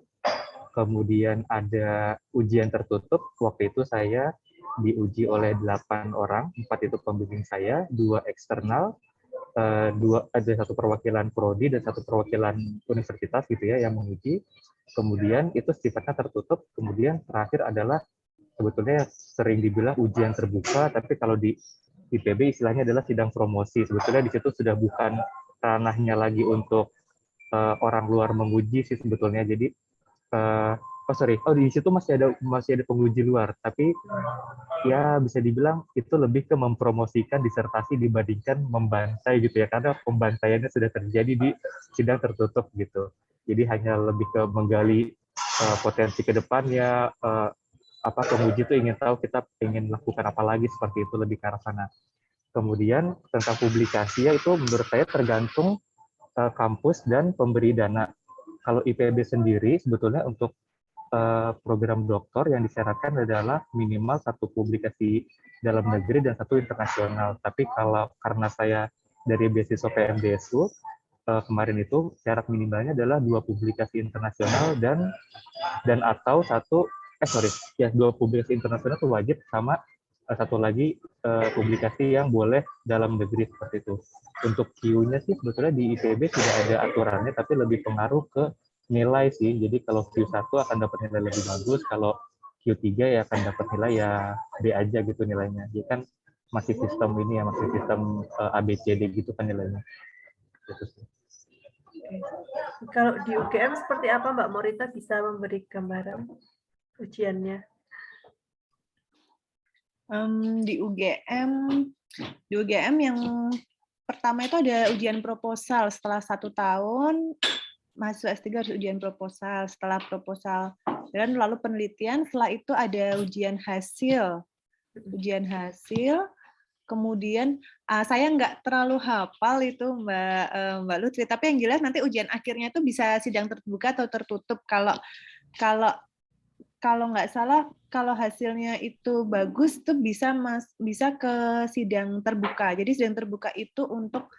Kemudian ada ujian tertutup. Waktu itu saya diuji oleh 8 orang, 4 itu pembimbing saya, 2 eksternal, ada 1 perwakilan prodi dan 1 perwakilan universitas gitu ya yang menguji. Kemudian itu sifatnya tertutup. Kemudian terakhir adalah sebetulnya sering dibilang ujian terbuka, tapi kalau di IPB istilahnya adalah sidang promosi. Sebetulnya di situ sudah bukan ranahnya lagi untuk orang luar menguji sih sebetulnya. Jadi di situ masih ada penguji luar, tapi ya bisa dibilang itu lebih ke mempromosikan disertasi dibandingkan membantai gitu ya, karena pembantaiannya sudah terjadi di sidang tertutup gitu. Jadi hanya lebih ke menggali potensi ke depannya, penguji itu ingin tahu kita ingin lakukan apa lagi, seperti itu, lebih ke arah sana. Kemudian tentang publikasi ya, itu menurut saya tergantung kampus dan pemberi dana. Kalau IPB sendiri sebetulnya untuk program doktor yang disyaratkan adalah minimal 1 publikasi dalam negeri dan 1 internasional. Tapi kalau karena saya dari beasiswa PMDSU, kemarin itu syarat minimalnya adalah 2 publikasi internasional dan atau 2 publikasi internasional itu wajib, sama 1 lagi publikasi yang boleh dalam negeri, seperti itu. Untuk Q-nya sih sebetulnya di IPB tidak ada aturannya, tapi lebih pengaruh ke nilai sih. Jadi kalau Q1 akan dapat nilai lebih bagus, kalau Q3 ya akan dapat nilai ya B aja gitu nilainya. Jadi kan masih sistem ini ya, masih sistem ABCD gitu kan nilainya. Gitu sih. Kalau di UGM seperti apa Mbak Morita, bisa memberi gambaran ujiannya? Di UGM yang pertama itu ada ujian proposal. Setelah 1 tahun mahasiswa S3 harus ujian proposal. Setelah proposal dan lalu penelitian, setelah itu ada ujian hasil. Kemudian saya nggak terlalu hafal itu Mbak Lutfi, tapi yang jelas nanti ujian akhirnya itu bisa sidang terbuka atau tertutup. Kalau nggak salah, kalau hasilnya itu bagus tuh bisa ke sidang terbuka. Jadi sidang terbuka itu untuk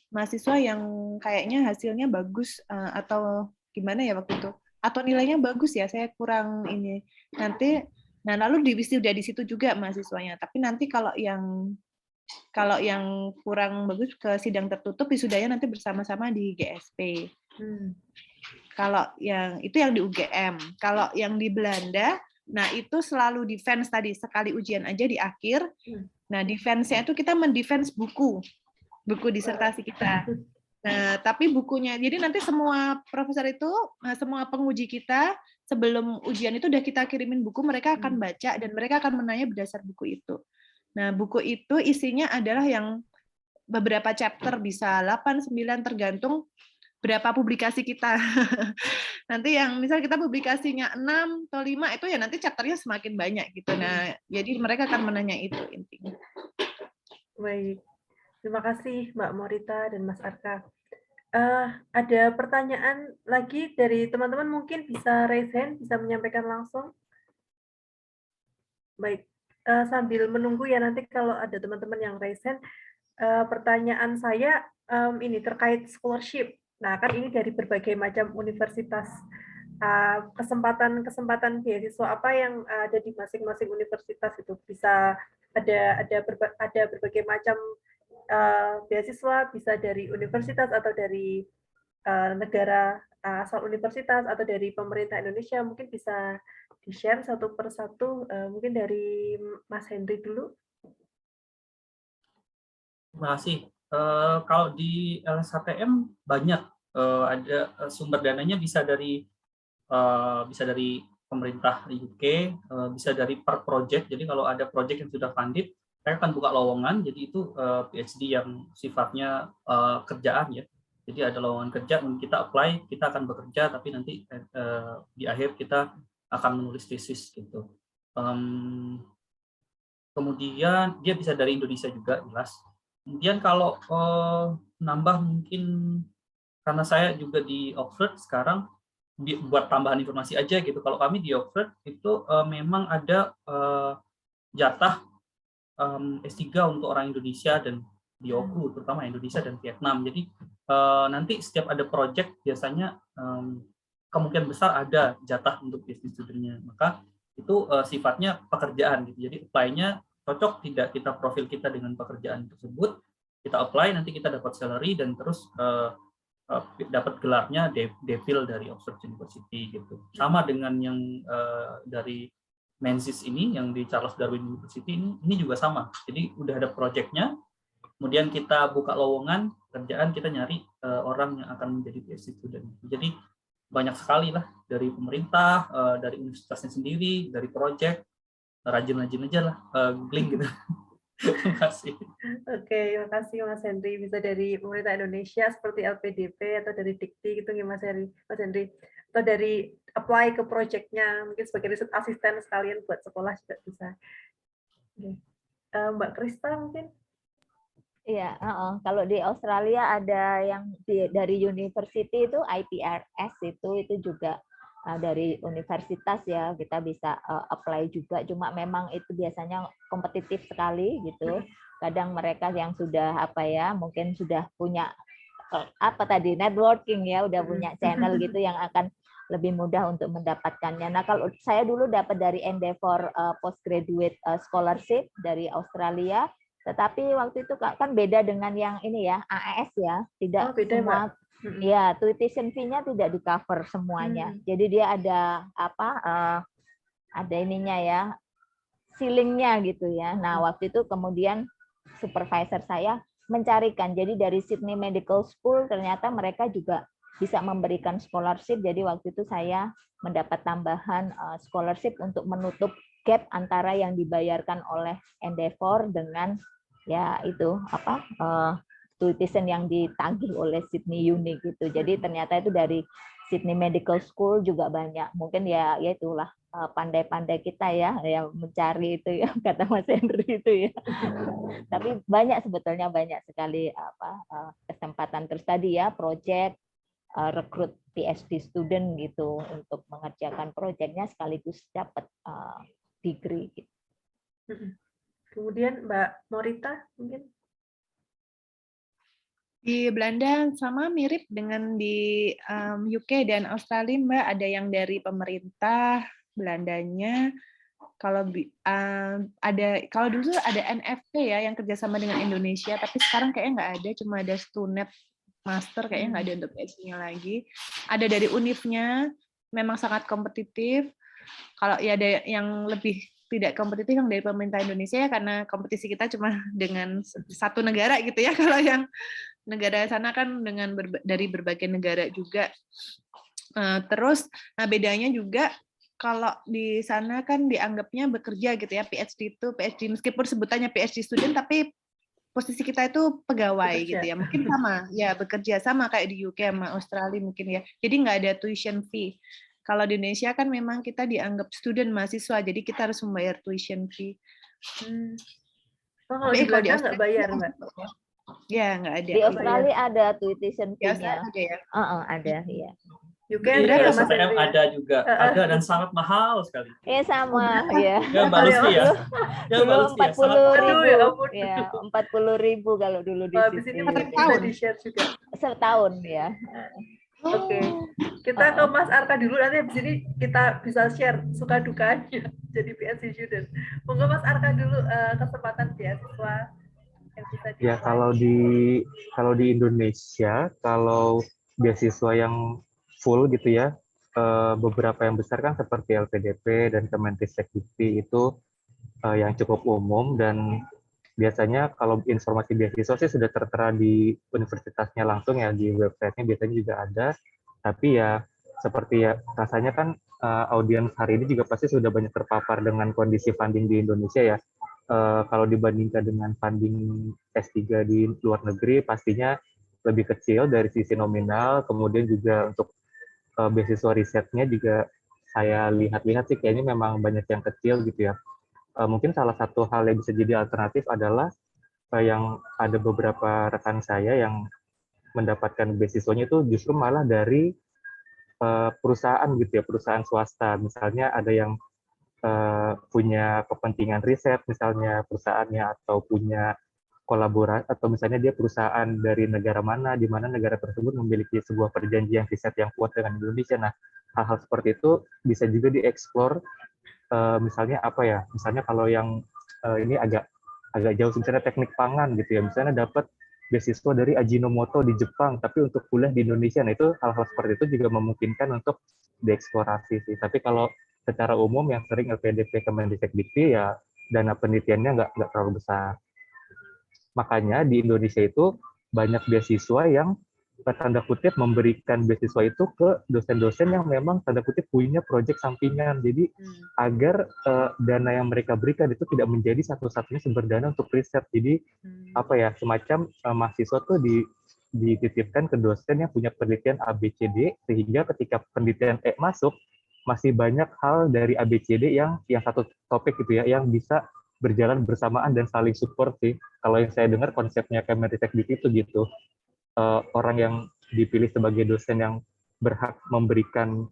mahasiswa yang kayaknya hasilnya bagus atau gimana ya waktu itu, atau nilainya bagus ya, saya kurang ini nanti. Nah lalu wisuda di situ juga mahasiswanya. Tapi nanti kalau yang kurang bagus ke sidang tertutup, wisudanya nanti bersama-sama di GSP. Kalau yang itu yang di UGM. Kalau yang di Belanda, nah itu selalu defense tadi, sekali ujian aja di akhir. Nah defense-nya itu kita mendefense buku disertasi kita. Nah, tapi bukunya, jadi nanti semua profesor itu, semua penguji kita sebelum ujian itu udah kita kirimin buku, mereka akan baca dan mereka akan menanya berdasar buku itu. Nah, buku itu isinya adalah yang beberapa chapter, bisa 8, 9, tergantung berapa publikasi kita. Nanti yang misal kita publikasinya 6 atau 5, itu ya nanti chapternya semakin banyak gitu. Nah, jadi mereka akan menanya itu intinya. Baik, terima kasih Mbak Morita dan Mas Arka. Ada pertanyaan lagi dari teman-teman, mungkin bisa raise hand, bisa menyampaikan langsung. Baik, sambil menunggu ya, nanti kalau ada teman-teman yang raise hand, pertanyaan saya ini terkait scholarship. Nah, kan ini dari berbagai macam universitas. Kesempatan beasiswa apa yang ada di masing-masing universitas itu bisa ada berbagai macam beasiswa, bisa dari universitas atau dari negara asal universitas atau dari pemerintah Indonesia. Mungkin bisa di-share satu persatu, mungkin dari Mas Henry dulu. Terima kasih. Kalau di LSHTM banyak, ada sumber dananya bisa dari pemerintah UK, bisa dari per project. Jadi kalau ada project yang sudah funded, mereka akan buka lowongan. Jadi itu PhD yang sifatnya kerjaan ya. Jadi ada lowongan kerja, kita apply, kita akan bekerja, tapi nanti di akhir kita akan menulis tesis gitu. Kemudian dia bisa dari Indonesia juga, jelas. Kemudian kalau nambah mungkin, karena saya juga di Oxford sekarang, buat tambahan informasi aja gitu. Kalau kami di Oxford itu memang ada jatah S3 untuk orang Indonesia dan di OKU, terutama Indonesia dan Vietnam. Jadi nanti setiap ada project biasanya kemungkinan besar ada jatah untuk business student-nya. Maka itu sifatnya pekerjaan gitu. Jadi apply-nya cocok tidak kita profil kita dengan pekerjaan tersebut, kita apply, nanti kita dapat salary dan terus dapat gelarnya DPhil dari Oxford University gitu. Sama dengan yang dari Menzies ini, yang di Charles Darwin University ini juga sama. Jadi udah ada project-nya, kemudian kita buka lowongan kerjaan, kita nyari orang yang akan menjadi PhD student. Jadi banyak sekali lah, dari pemerintah, dari universitasnya sendiri, dari project, rajin-rajin aja lah, googling gitu. Terima kasih. Oke, terima kasih Mas Henry. Bisa dari pemerintah Indonesia seperti LPDP atau dari Dikti gitu, Mas Henry. atau dari apply ke project-nya, mungkin sebagai riset asisten sekalian buat sekolah juga bisa. Oke. Mbak Krista mungkin? Iya, kalau di Australia ada yang dari university itu IPRS itu juga dari universitas ya, kita bisa apply juga. Cuma memang itu biasanya kompetitif sekali gitu. Kadang mereka yang sudah mungkin sudah punya networking ya, udah punya channel gitu yang akan lebih mudah untuk mendapatkannya. Nah, kalau saya dulu dapat dari Endeavour Postgraduate Scholarship dari Australia. Tetapi waktu itu kan beda dengan yang ini ya, AAS ya, tidak beda, semua Mbak. ya tuition fee-nya tidak di-cover semuanya. Jadi dia ada ada ininya ya, ceiling-nya gitu ya. Nah, waktu itu kemudian supervisor saya mencarikan. Jadi dari Sydney Medical School ternyata mereka juga bisa memberikan scholarship. Jadi waktu itu saya mendapat tambahan scholarship untuk menutup gap antara yang dibayarkan oleh Endeavour dengan ya itu tuition yang ditagih oleh Sydney Uni gitu. Jadi ternyata itu dari Sydney Medical School juga banyak. Mungkin ya itulah pandai-pandai kita ya yang mencari itu ya, kata Mas Henry itu ya. Tapi sebetulnya banyak sekali kesempatan. Terus tadi ya project rekrut PhD student gitu untuk mengerjakan proyeknya sekaligus dapat degree gitu. Kemudian Mbak Norita mungkin? Di Belanda sama mirip dengan di UK dan Australia, Mbak, ada yang dari pemerintah Belandanya. Kalau kalau dulu ada NFP ya yang kerjasama dengan Indonesia, tapi sekarang kayaknya nggak ada, cuma ada Stunet Master, kayaknya nggak ada untuk PhD-nya lagi. Ada dari UNIF-nya, memang sangat kompetitif. Kalau ya ada yang lebih tidak kompetitif yang dari pemerintah Indonesia ya, karena kompetisi kita cuma dengan satu negara gitu ya. Kalau yang negara sana kan dengan dari berbagai negara juga. Terus, nah bedanya juga kalau di sana kan dianggapnya bekerja gitu ya, PhD meskipun sebutannya PhD student, tapi posisi kita itu pegawai gitu ya, mungkin sama ya, bekerja sama kayak di UK sama Australia mungkin ya, jadi nggak ada tuition fee. Kalau di Indonesia kan memang kita dianggap student, mahasiswa, jadi kita harus membayar tuition fee. Kalau di Belanda nggak bayar, Mbak? Ya, nggak ada. Di Australia ada tuition fee-nya. Ada ya? Ada, ya. UK ada SPM ada juga, ada dan sangat mahal sekali. Sama ya. Ya Mbak Lutfi ya. Dulu 40.000 ya, 40.000 kalau dulu di sini. Setahun di share juga. Setahun ya. Oke, kita ke Mas Arka dulu, nanti di sini kita bisa share suka dukanya jadi PhD student. Monggo Mas Arka dulu kesempatan beasiswa yang bisa ya, kalau di Indonesia, kalau beasiswa yang full gitu ya, beberapa yang besar kan seperti LPDP dan Kemendikbud itu yang cukup umum, dan biasanya kalau informasi beasiswa sih sudah tertera di universitasnya langsung ya, di websitenya biasanya juga ada. Tapi ya seperti ya rasanya kan audiens hari ini juga pasti sudah banyak terpapar dengan kondisi funding di Indonesia ya. Kalau dibandingkan dengan funding S3 di luar negeri pastinya lebih kecil dari sisi nominal, kemudian juga untuk beasiswa risetnya juga saya lihat-lihat sih kayaknya memang banyak yang kecil gitu ya. Mungkin salah satu hal yang bisa jadi alternatif adalah yang ada beberapa rekan saya yang mendapatkan beasiswanya itu justru malah dari perusahaan gitu ya, perusahaan swasta. Misalnya ada yang punya kepentingan riset misalnya perusahaannya, atau punya kolaborasi, atau misalnya dia perusahaan dari negara mana, di mana negara tersebut memiliki sebuah perjanjian riset yang kuat dengan Indonesia. Nah, hal-hal seperti itu bisa juga dieksplor. Misalnya apa ya? Misalnya kalau yang ini agak jauh, misalnya teknik pangan gitu ya, misalnya dapat beasiswa dari Ajinomoto di Jepang, tapi untuk kuliah di Indonesia. Nah, itu hal-hal seperti itu juga memungkinkan untuk dieksplorasi sih. Tapi kalau secara umum yang sering LPDP Kemendikbud ya dana penelitiannya nggak terlalu besar. Makanya di Indonesia itu banyak beasiswa yang tanda kutip memberikan beasiswa itu ke dosen-dosen yang memang tanda kutip punya proyek sampingan. Jadi agar dana yang mereka berikan itu tidak menjadi satu-satunya sumber dana untuk riset. Jadi apa ya, semacam mahasiswa tuh dititipkan ke dosen yang punya penelitian ABCD, sehingga ketika penelitian E masuk, masih banyak hal dari ABCD yang satu topik gitu ya, yang bisa berjalan bersamaan dan saling support sih. Kalau yang saya dengar konsepnya Kemenristek itu gitu, orang yang dipilih sebagai dosen yang berhak memberikan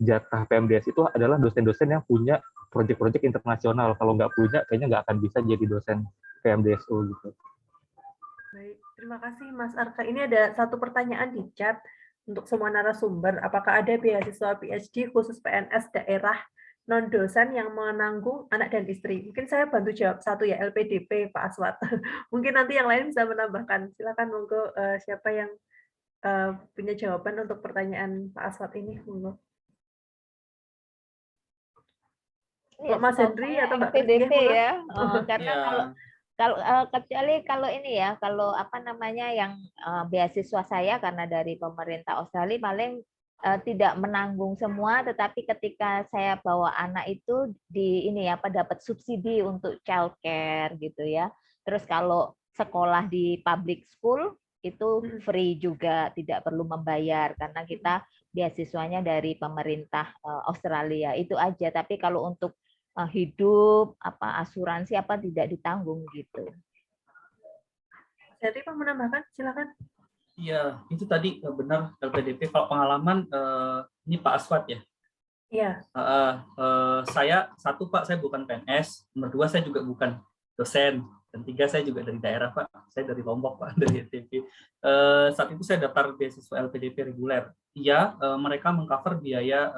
jatah PMDS itu adalah dosen-dosen yang punya proyek-proyek internasional. Kalau nggak punya, kayaknya nggak akan bisa jadi dosen PMDSU gitu. Baik, terima kasih Mas Arka. Ini ada satu pertanyaan di chat untuk semua narasumber. Apakah ada beasiswa PhD khusus PNS daerah non-dosen yang menanggung anak dan istri? Mungkin saya bantu jawab satu ya, LPDP Pak Aswat. Mungkin nanti yang lain bisa menambahkan. Silakan monggo siapa yang punya jawaban untuk pertanyaan Pak Aswat ini. Monggo. Ya, Mas setahu Hendri saya atau Mbak LPDP Kristia, ya, karena Iya. kalau kecuali kalau ini ya, kalau apa namanya yang beasiswa saya karena dari pemerintah Australia paling tidak menanggung semua, tetapi ketika saya bawa anak itu di ini ya, apa dapat subsidi untuk childcare gitu ya. Terus kalau sekolah di public school itu free juga, tidak perlu membayar karena kita beasiswanya dari pemerintah Australia. Itu aja. Tapi kalau untuk hidup, apa asuransi apa tidak ditanggung gitu. Jadi Pak menambahkan, silakan. Iya, itu tadi benar LPDP. Kalau pengalaman ini Pak Aswat ya. Iya. Saya satu Pak, saya bukan PNS. Nomor dua, saya juga bukan dosen. Dan tiga, saya juga dari daerah Pak. Saya dari Lombok Pak, dari NTB. Saat itu saya daftar beasiswa LPDP reguler. Iya, mereka mengcover biaya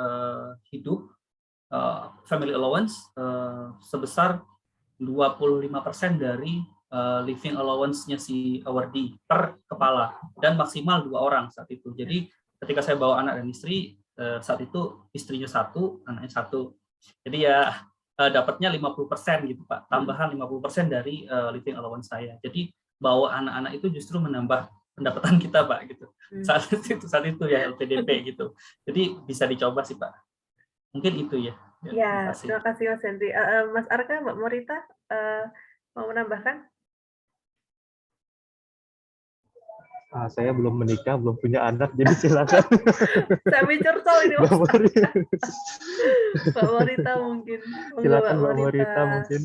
hidup, family allowance sebesar 25% dari living allowance-nya si awardee per kepala dan maksimal 2 orang saat itu. Jadi ketika saya bawa anak dan istri, saat itu istrinya 1, anaknya 1. Jadi ya dapatnya 50% gitu Pak, tambahan 50% dari living allowance saya. Jadi bawa anak-anak itu justru menambah pendapatan kita Pak gitu. Saat itu ya LPDP gitu. Jadi bisa dicoba sih Pak. Mungkin itu ya. Ya, terima kasih Mas Hendri. Mas Arka, Mbak Morita, mau menambahkan? Saya belum menikah, belum punya anak, jadi silakan. Saya curcol ini Mas. Mbak Morita mungkin. Silakan Mbak Morita mungkin.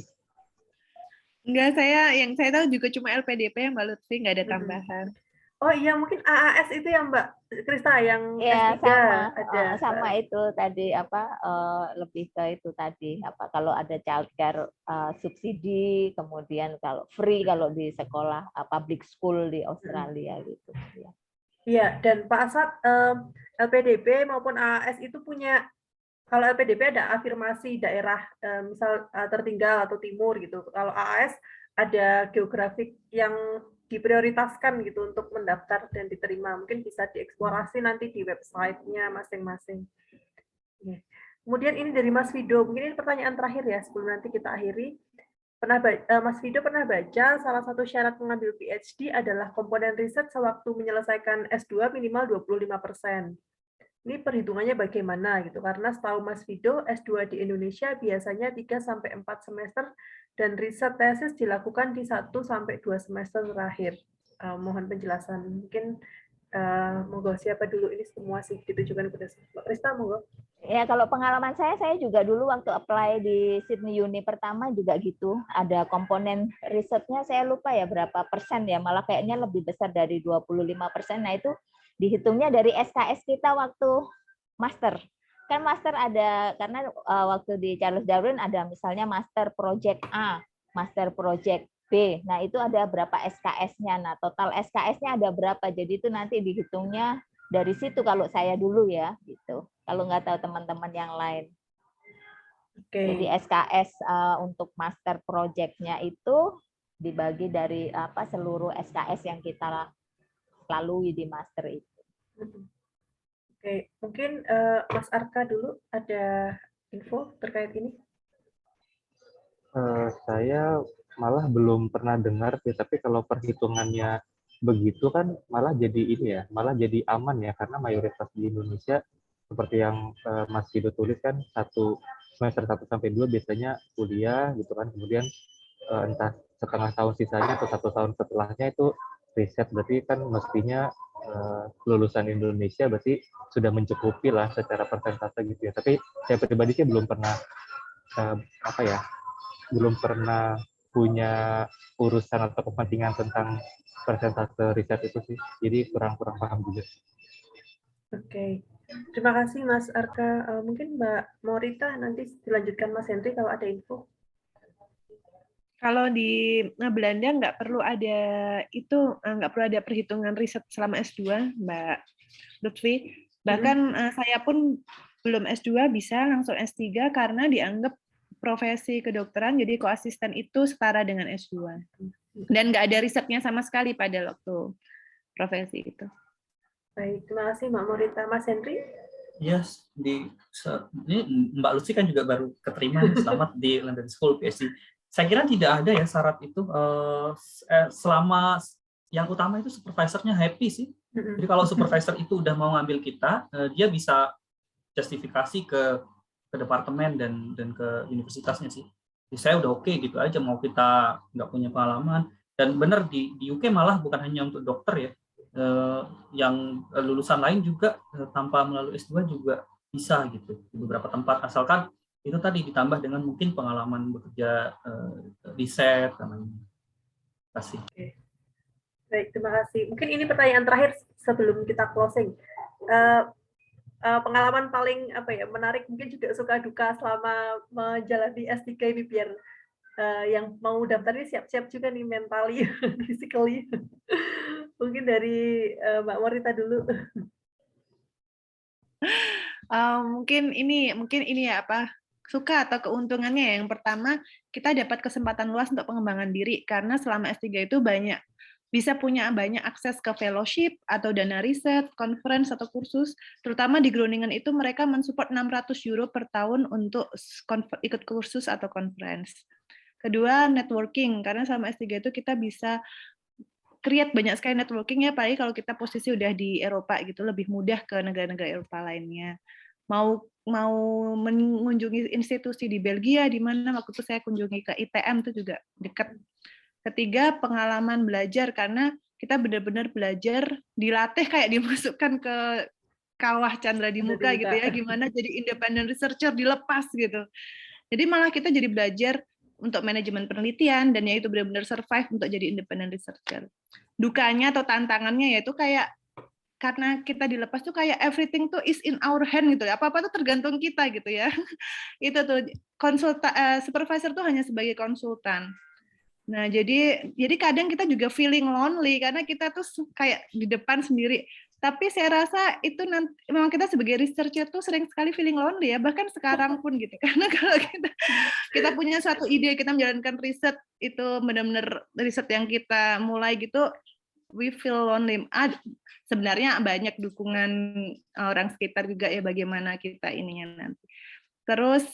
Enggak, yang saya tahu juga cuma LPDP yang Mbak Lutfi, nggak ada tambahan. Oh iya, mungkin AAS itu ya Mbak Krista yang ya, S3 sama ada. sama itu tadi apa lebih ke itu tadi apa kalau ada childcare subsidi, kemudian kalau free kalau di sekolah public school di Australia gitu ya. Iya, dan Pak Asad, LPDP maupun AAS itu punya, kalau LPDP ada afirmasi daerah misal tertinggal atau timur gitu. Kalau AAS ada geografik yang diprioritaskan gitu untuk mendaftar dan diterima. Mungkin bisa dieksplorasi nanti di website-nya masing-masing. Kemudian ini dari Mas Vido, mungkin ini pertanyaan terakhir ya sebelum nanti kita akhiri. Mas Vido pernah baca salah satu syarat mengambil PhD adalah komponen riset sewaktu menyelesaikan S2 minimal 25%. Ini perhitungannya bagaimana gitu, karena setahu Mas Vido S2 di Indonesia biasanya 3-4 semester dan riset tesis dilakukan di 1-2 semester terakhir. Mohon penjelasan. Mungkin monggo siapa dulu, ini semua sih ditujukan kepada Mbak Krista, monggo. Ya kalau pengalaman saya juga dulu waktu apply di Sydney Uni pertama juga gitu. Ada komponen risetnya saya lupa ya berapa persen ya, malah kayaknya lebih besar dari 25%. Nah itu dihitungnya dari SKS kita waktu master. Kan master ada, karena waktu di Charles Darwin ada misalnya master project A, master project B. Nah itu ada berapa SKS-nya. Nah total SKS-nya ada berapa. Jadi itu nanti dihitungnya dari situ kalau saya dulu ya gitu. Kalau nggak tahu teman-teman yang lain. Jadi SKS untuk master project-nya itu dibagi dari apa seluruh SKS yang kita lalui di master itu. Oke, mungkin Mas Arka dulu ada info terkait ini. Saya malah belum pernah dengar sih, tapi kalau perhitungannya begitu kan malah jadi ini ya, malah jadi aman ya, karena mayoritas di Indonesia seperti yang Mas Vido tulis kan semester 1-2 biasanya kuliah gitu kan, kemudian entah setengah tahun sisanya atau 1 tahun setelahnya itu riset, berarti kan mestinya lulusan Indonesia berarti sudah mencukupi lah secara persentase gitu ya. Tapi saya pribadi sih belum pernah belum pernah punya urusan atau kepentingan tentang persentase riset itu sih. Jadi kurang paham juga. Oke. Terima kasih Mas Arka. Mungkin Mbak Morita nanti dilanjutkan Mas Henry kalau ada info. Kalau di Belanda nggak perlu ada perhitungan riset selama S2, Mbak Lutfi. Bahkan saya pun belum S2 bisa langsung S3 karena dianggap profesi kedokteran, jadi koasisten itu setara dengan S2. Dan nggak ada risetnya sama sekali pada waktu profesi itu. Baik, terima kasih Mbak Morita. Mas Henry? Yes, ini Mbak Lutfi kan juga baru keterima, selamat di London School PhD. Saya kira tidak ada ya syarat itu, selama yang utama itu supervisornya happy sih. Jadi kalau supervisor itu udah mau ngambil kita, dia bisa justifikasi ke departemen dan ke universitasnya sih. Jadi saya udah oke gitu aja, mau kita nggak punya pengalaman. Dan benar di UK malah bukan hanya untuk dokter ya, yang lulusan lain juga tanpa melalui S2 juga bisa gitu di beberapa tempat, asalkan itu tadi ditambah dengan mungkin pengalaman bekerja riset namanya. Terima kasih. Baik, terima kasih. Mungkin ini pertanyaan terakhir sebelum kita closing. Pengalaman paling menarik, mungkin juga suka duka selama menjalani S3 ini, biar yang mau daftar ini siap-siap juga nih mentally, physically. Mungkin dari Mbak Morita dulu. Mungkin ini ya suka atau keuntungannya. Yang pertama, kita dapat kesempatan luas untuk pengembangan diri karena selama S3 itu bisa punya banyak akses ke fellowship atau dana riset, conference atau kursus. Terutama di Groningen itu mereka mensupport €600 per tahun untuk ikut kursus atau conference. Kedua, networking, karena selama S3 itu kita bisa create banyak sekali networking ya, apalagi kalau kita posisi udah di Eropa gitu, lebih mudah ke negara-negara Eropa lainnya. Mau mengunjungi institusi di Belgia, di mana waktu itu saya kunjungi ke ITM itu juga dekat. Ketiga, pengalaman belajar, karena kita benar-benar belajar, dilatih kayak dimasukkan ke kawah Chandra di muka gitu ya, gimana jadi independent researcher dilepas gitu. Jadi malah kita jadi belajar untuk manajemen penelitian, dan ya itu benar-benar survive untuk jadi independent researcher. Dukanya atau tantangannya yaitu kayak karena kita dilepas tuh kayak everything tuh is in our hand gitu ya, apa-apa tuh tergantung kita gitu ya. Itu tuh supervisor tuh hanya sebagai konsultan. Nah, jadi kadang kita juga feeling lonely karena kita tuh kayak di depan sendiri. Tapi saya rasa itu nanti memang kita sebagai researcher tuh sering sekali feeling lonely ya, bahkan sekarang pun gitu. Karena kalau kita punya suatu ide, kita menjalankan riset itu benar-benar riset yang kita mulai gitu, we feel lonely. Sebenarnya banyak dukungan orang sekitar juga ya, bagaimana kita ininya nanti. Terus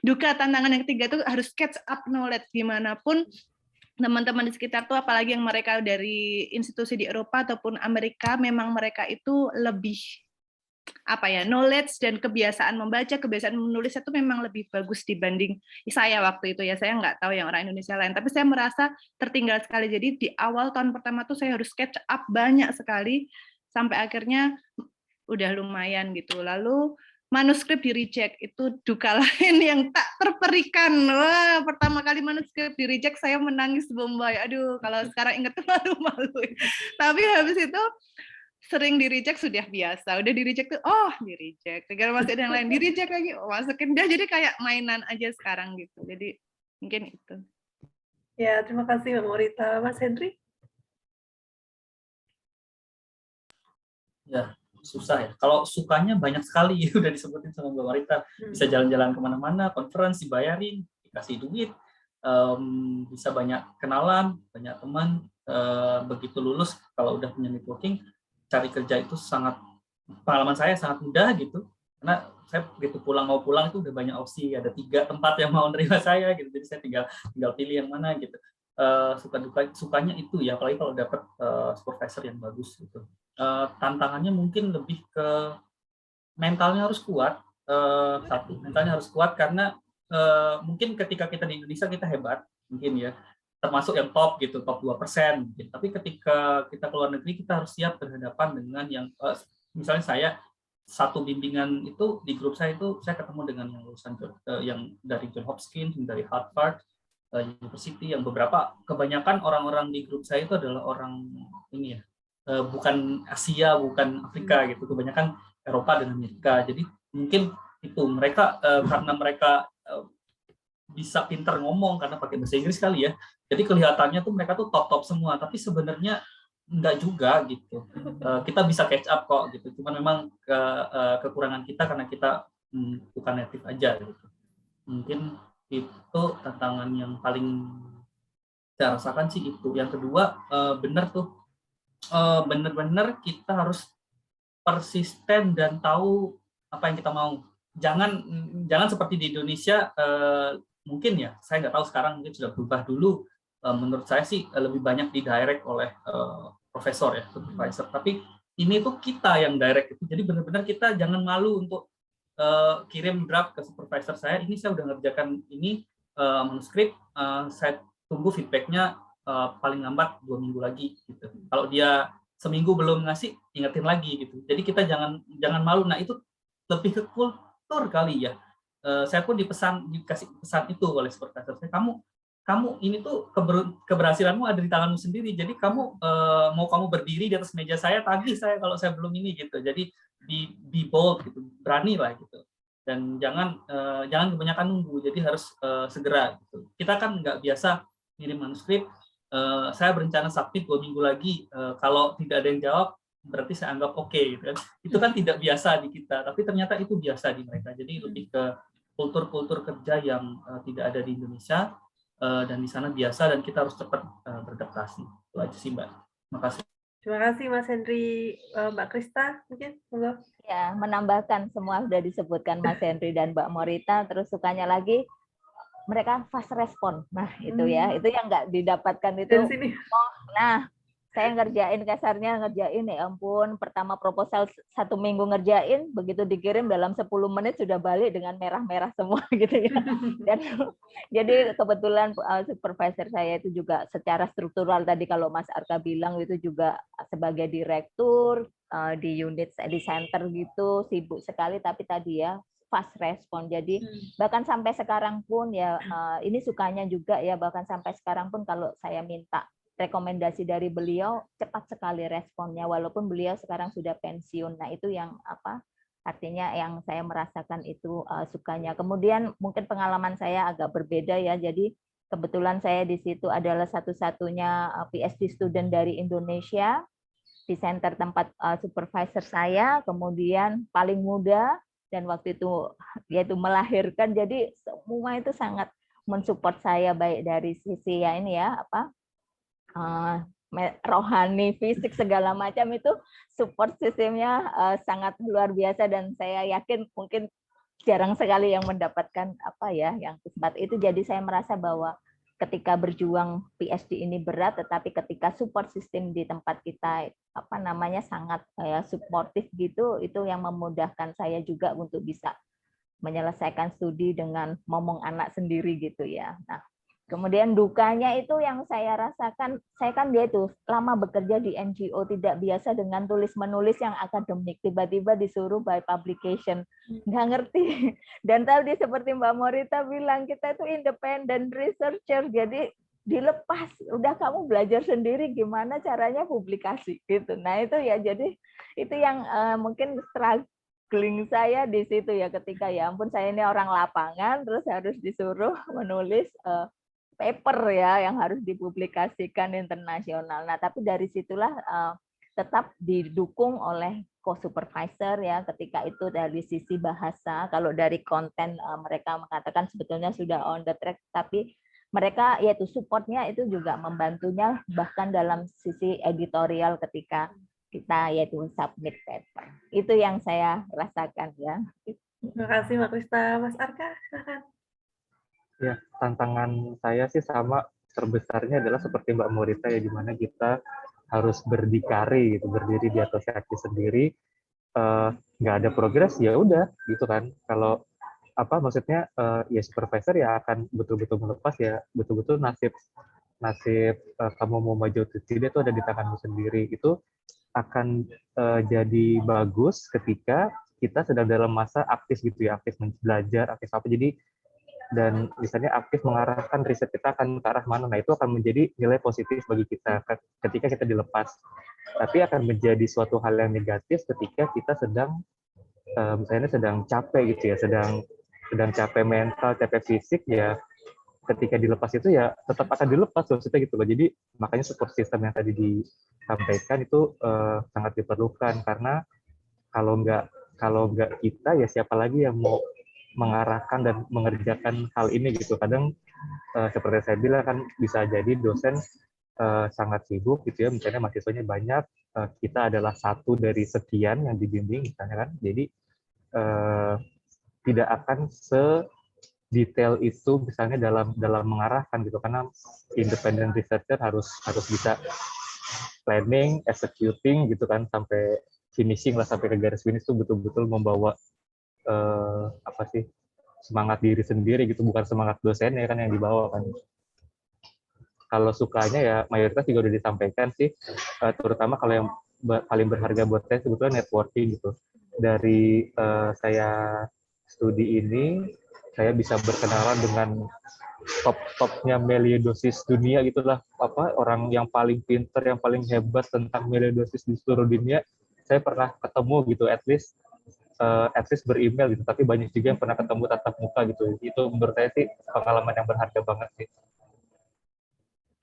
duka tantangan yang ketiga tuh harus catch up knowledge, gimana pun teman-teman di sekitar tuh, apalagi yang mereka dari institusi di Eropa ataupun Amerika, memang mereka itu lebih knowledge dan kebiasaan membaca, kebiasaan menulis itu memang lebih bagus dibanding saya waktu itu ya. Saya nggak tahu yang orang Indonesia lain, tapi saya merasa tertinggal sekali. Jadi di awal tahun pertama tuh saya harus catch up banyak sekali sampai akhirnya udah lumayan gitu. Lalu manuskrip di reject, itu duka lain yang tak terperikan. Wah, pertama kali manuskrip di reject saya menangis bombay. Aduh, kalau sekarang ingat malu-malu. Tapi habis itu sering di reject sudah biasa. Udah di reject tuh, di reject. Tinggal masuk yang lain, di reject lagi, masukin dia. Jadi kayak mainan aja sekarang gitu. Jadi mungkin itu. Ya, terima kasih Mbak Morita. Mas Henry? Ya, susah ya. Kalau sukanya banyak sekali, udah disebutin sama Mbak Morita. Bisa jalan-jalan kemana-mana, conference, dibayarin, dikasih duit, bisa banyak kenalan, banyak teman. Begitu lulus, kalau udah punya networking, cari kerja itu pengalaman saya sangat mudah gitu. Karena saya begitu mau pulang itu udah banyak opsi, ada 3 tempat yang mau nerima saya gitu. Jadi saya tinggal pilih yang mana gitu. Sukanya itu ya, apalagi kalau dapat supervisor yang bagus gitu. Tantangannya mungkin lebih ke mentalnya harus kuat. Mentalnya harus kuat karena mungkin ketika kita di Indonesia kita hebat mungkin ya, termasuk yang top gitu, top 2%. Gitu. Tapi ketika kita keluar negeri, kita harus siap berhadapan dengan yang, misalnya saya, satu bimbingan itu di grup saya itu saya ketemu dengan yang lulusan yang dari John Hopkins, dari Harvard University, yang kebanyakan orang-orang di grup saya itu adalah orang ini ya, bukan Asia, bukan Afrika gitu, kebanyakan Eropa dan Amerika. Jadi mungkin itu mereka karena mereka bisa pintar ngomong karena pakai bahasa Inggris kali ya. Jadi kelihatannya tuh mereka tuh top semua, tapi sebenarnya enggak juga gitu. Kita bisa catch up kok gitu. Cuman memang kekurangan kita karena kita bukan native aja gitu. Mungkin itu tantangan yang paling saya rasakan sih itu. Yang kedua, benar tuh, benar-benar kita harus persisten dan tahu apa yang kita mau. Jangan seperti di Indonesia, mungkin ya, saya nggak tahu sekarang mungkin sudah berubah. Dulu menurut saya sih lebih banyak didirect oleh profesor ya, supervisor. Tapi ini tuh kita yang direct itu. Jadi benar-benar kita jangan malu untuk kirim draft ke supervisor saya. Ini saya udah ngerjakan ini manuskrip. Saya tunggu feedbacknya paling lambat 2 minggu lagi. Gitu. Kalau dia seminggu belum ngasih, ingetin lagi gitu. Jadi kita jangan malu. Nah itu lebih ke kultur kali ya. Saya pun dikasih pesan itu oleh supervisor saya. Kamu ini tuh keberhasilanmu ada di tanganmu sendiri. Jadi kamu mau kamu berdiri di atas meja saya, tagih saya kalau saya belum ini gitu. Jadi be bold gitu, berani lah gitu. Dan jangan kebanyakan nunggu. Jadi harus segera gitu. Kita kan nggak biasa ngirim manuskrip. Saya berencana submit 2 minggu lagi. Kalau tidak ada yang jawab, berarti saya anggap oke gitu kan. Itu kan tidak biasa di kita, tapi ternyata itu biasa di mereka. Jadi lebih ke kultur kerja yang tidak ada di Indonesia. Dan di sana biasa dan kita harus cepat beradaptasi. Itu aja sih Mbak. Terima kasih. Terima kasih Mas Henry. Mbak Krista mungkin? Ya, menambahkan semua sudah disebutkan Mas Henry dan Mbak Morita. Terus sukanya lagi mereka fast respon. Nah itu ya, itu yang nggak didapatkan itu. Nah saya kasarnya ngerjain ya ampun, pertama proposal 1 minggu ngerjain, begitu dikirim dalam 10 menit sudah balik dengan merah-merah semua gitu ya. Dan jadi kebetulan supervisor saya itu juga secara struktural tadi kalau Mas Arka bilang itu juga sebagai direktur di unit di center gitu, sibuk sekali, tapi tadi ya fast respon. Jadi bahkan sampai sekarang pun ya ini sukanya juga ya, bahkan sampai sekarang pun kalau saya minta rekomendasi dari beliau cepat sekali responnya walaupun beliau sekarang sudah pensiun. Nah itu yang artinya yang saya merasakan itu sukanya. Kemudian mungkin pengalaman saya agak berbeda ya. Jadi kebetulan saya di situ adalah satu-satunya PhD student dari Indonesia di center tempat supervisor saya. Kemudian paling muda dan waktu itu yaitu melahirkan. Jadi semua itu sangat mensupport saya baik dari sisi ya ini ya rohani, fisik segala macam itu support sistemnya sangat luar biasa dan saya yakin mungkin jarang sekali yang mendapatkan yang seperti itu. Jadi saya merasa bahwa ketika berjuang PhD ini berat, tetapi ketika support system di tempat kita sangat suportif gitu, itu yang memudahkan saya juga untuk bisa menyelesaikan studi dengan momong anak sendiri gitu ya. Nah, kemudian dukanya itu yang saya rasakan, saya kan dia itu lama bekerja di NGO, tidak biasa dengan tulis-menulis yang akademik, tiba-tiba disuruh by publication, nggak ngerti. Dan tadi seperti Mbak Morita bilang, kita itu independent researcher, jadi dilepas, udah kamu belajar sendiri gimana caranya publikasi gitu. Nah itu ya, jadi itu yang mungkin struggling saya di situ ya, ketika ya ampun saya ini orang lapangan, terus harus disuruh menulis paper ya yang harus dipublikasikan internasional. Nah, tapi dari situlah tetap didukung oleh co-supervisor ya ketika itu dari sisi bahasa. Kalau dari konten mereka mengatakan sebetulnya sudah on the track, tapi mereka yaitu supportnya itu juga membantunya bahkan dalam sisi editorial ketika kita yaitu submit paper. Itu yang saya rasakan ya. Terima kasih Mbak Krista. Mas Arka, silakan. Ya, tantangan saya sih sama, terbesarnya adalah seperti Mbak Morita ya, di mana kita harus berdikari gitu, berdiri di atas kaki sendiri, nggak ada progres ya udah gitu kan. Kalau maksudnya ya supervisor ya akan betul-betul melepas ya, betul-betul nasib nasib kamu mau maju atau tidak itu ada di tanganmu sendiri. Itu akan jadi bagus ketika kita sedang dalam masa aktif gitu ya, aktif belajar, aktif apa. Jadi dan misalnya aktif mengarahkan riset kita akan ke arah mana. Nah, itu akan menjadi nilai positif bagi kita ketika kita dilepas. Tapi akan menjadi suatu hal yang negatif ketika kita sedang misalnya sedang capek gitu ya, sedang capek mental, capek fisik ya. Ketika dilepas itu ya tetap akan dilepas maksudnya gitu loh. Jadi makanya support system yang tadi disampaikan itu sangat diperlukan, karena kalau nggak kita ya siapa lagi yang mau mengarahkan dan mengerjakan hal ini gitu. Kadang seperti saya bilang kan bisa jadi dosen sangat sibuk gitu ya, misalnya mahasiswanya banyak, kita adalah satu dari sekian yang dibimbing misalnya kan. Jadi tidak akan detail itu misalnya dalam mengarahkan gitu, karena independent researcher harus bisa planning, executing gitu kan, sampai finishing lah, sampai ke garis finish itu betul-betul membawa apa sih, semangat diri sendiri gitu, bukan semangat dosennya kan yang dibawa kan. Kalau sukanya ya mayoritas juga udah disampaikan sih, terutama kalau yang paling berharga buat saya sebetulnya networking gitu. Dari saya studi ini saya bisa berkenalan dengan top-topnya melioidosis dunia gitulah, apa orang yang paling pinter, yang paling hebat tentang melioidosis di seluruh dunia saya pernah ketemu gitu, at least beremail gitu, tapi banyak juga yang pernah ketemu tatap muka gitu. Itu menurut saya sih pengalaman yang berharga banget sih.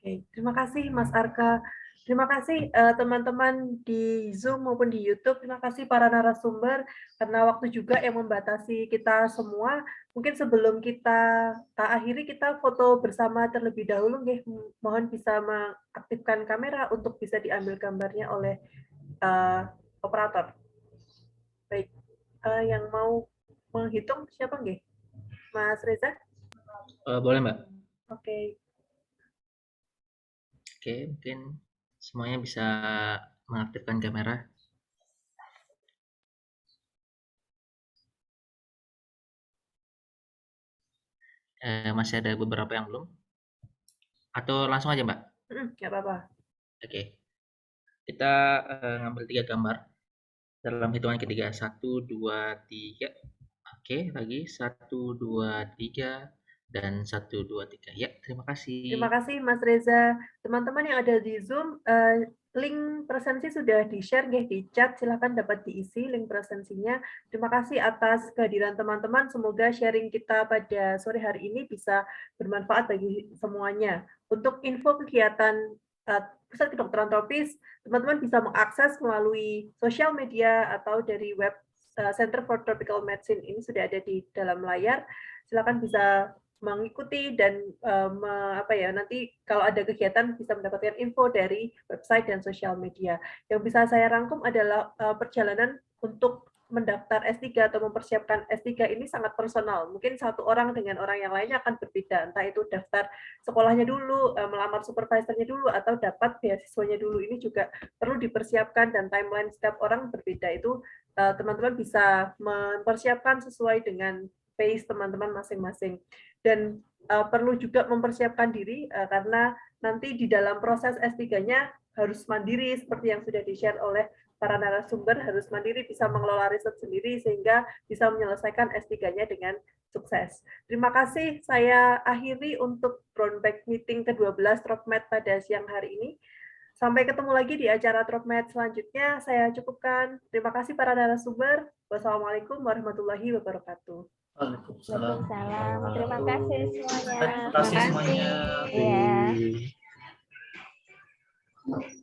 Oke, terima kasih Mas Arka. Terima kasih teman-teman di Zoom maupun di YouTube. Terima kasih para narasumber, karena waktu juga yang membatasi kita semua. Mungkin sebelum kita akhiri, kita foto bersama terlebih dahulu. Mohon bisa mengaktifkan kamera untuk bisa diambil gambarnya oleh operator. Baik, yang mau menghitung siapa nggih? Mas Reza? Boleh Mbak. Oke. Oke, mungkin semuanya bisa mengaktifkan kamera. Masih ada beberapa yang belum? Atau langsung aja Mbak? Nggak apa-apa. Oke, kita ngambil 3 gambar dalam hitungan ketiga. 1, 2, 3. Oke, lagi 1, 2, 3 dan 1, 2, 3. Ya, terima Terima kasih. kasih Mas Reza. Teman-teman yang ada di Zoom, link presensi sudah di-share di chat, silahkan dapat diisi link presensinya. Terima kasih atas kehadiran teman-teman, semoga sharing kita pada sore hari ini bisa bermanfaat bagi semuanya. Untuk info kegiatan Pusat Kedokteran Tropis, teman-teman bisa mengakses melalui sosial media atau dari web Center for Tropical Medicine, ini sudah ada di dalam layar. Silakan bisa mengikuti dan nanti kalau ada kegiatan bisa mendapatkan info dari website dan sosial media. Yang bisa saya rangkum adalah perjalanan untuk mendaftar S3 atau mempersiapkan S3 ini sangat personal. Mungkin satu orang dengan orang yang lainnya akan berbeda, entah itu daftar sekolahnya dulu, melamar supervisornya dulu, atau dapat beasiswanya dulu. Ini juga perlu dipersiapkan dan timeline setiap orang berbeda. Itu teman-teman bisa mempersiapkan sesuai dengan pace teman-teman masing-masing. Dan perlu juga mempersiapkan diri karena nanti di dalam proses S3-nya harus mandiri seperti yang sudah di-share oleh para narasumber, harus mandiri, bisa mengelola riset sendiri sehingga bisa menyelesaikan S3-nya dengan sukses. Terima kasih, saya akhiri untuk Brownback Meeting ke-12 TropMed pada siang hari ini. Sampai ketemu lagi di acara TropMed selanjutnya, saya cukupkan. Terima kasih para narasumber. Wassalamualaikum warahmatullahi wabarakatuh. Waalaikumsalam. Waalaikumsalam. Terima kasih semuanya. Terima kasih semuanya. Iya. Terima kasih.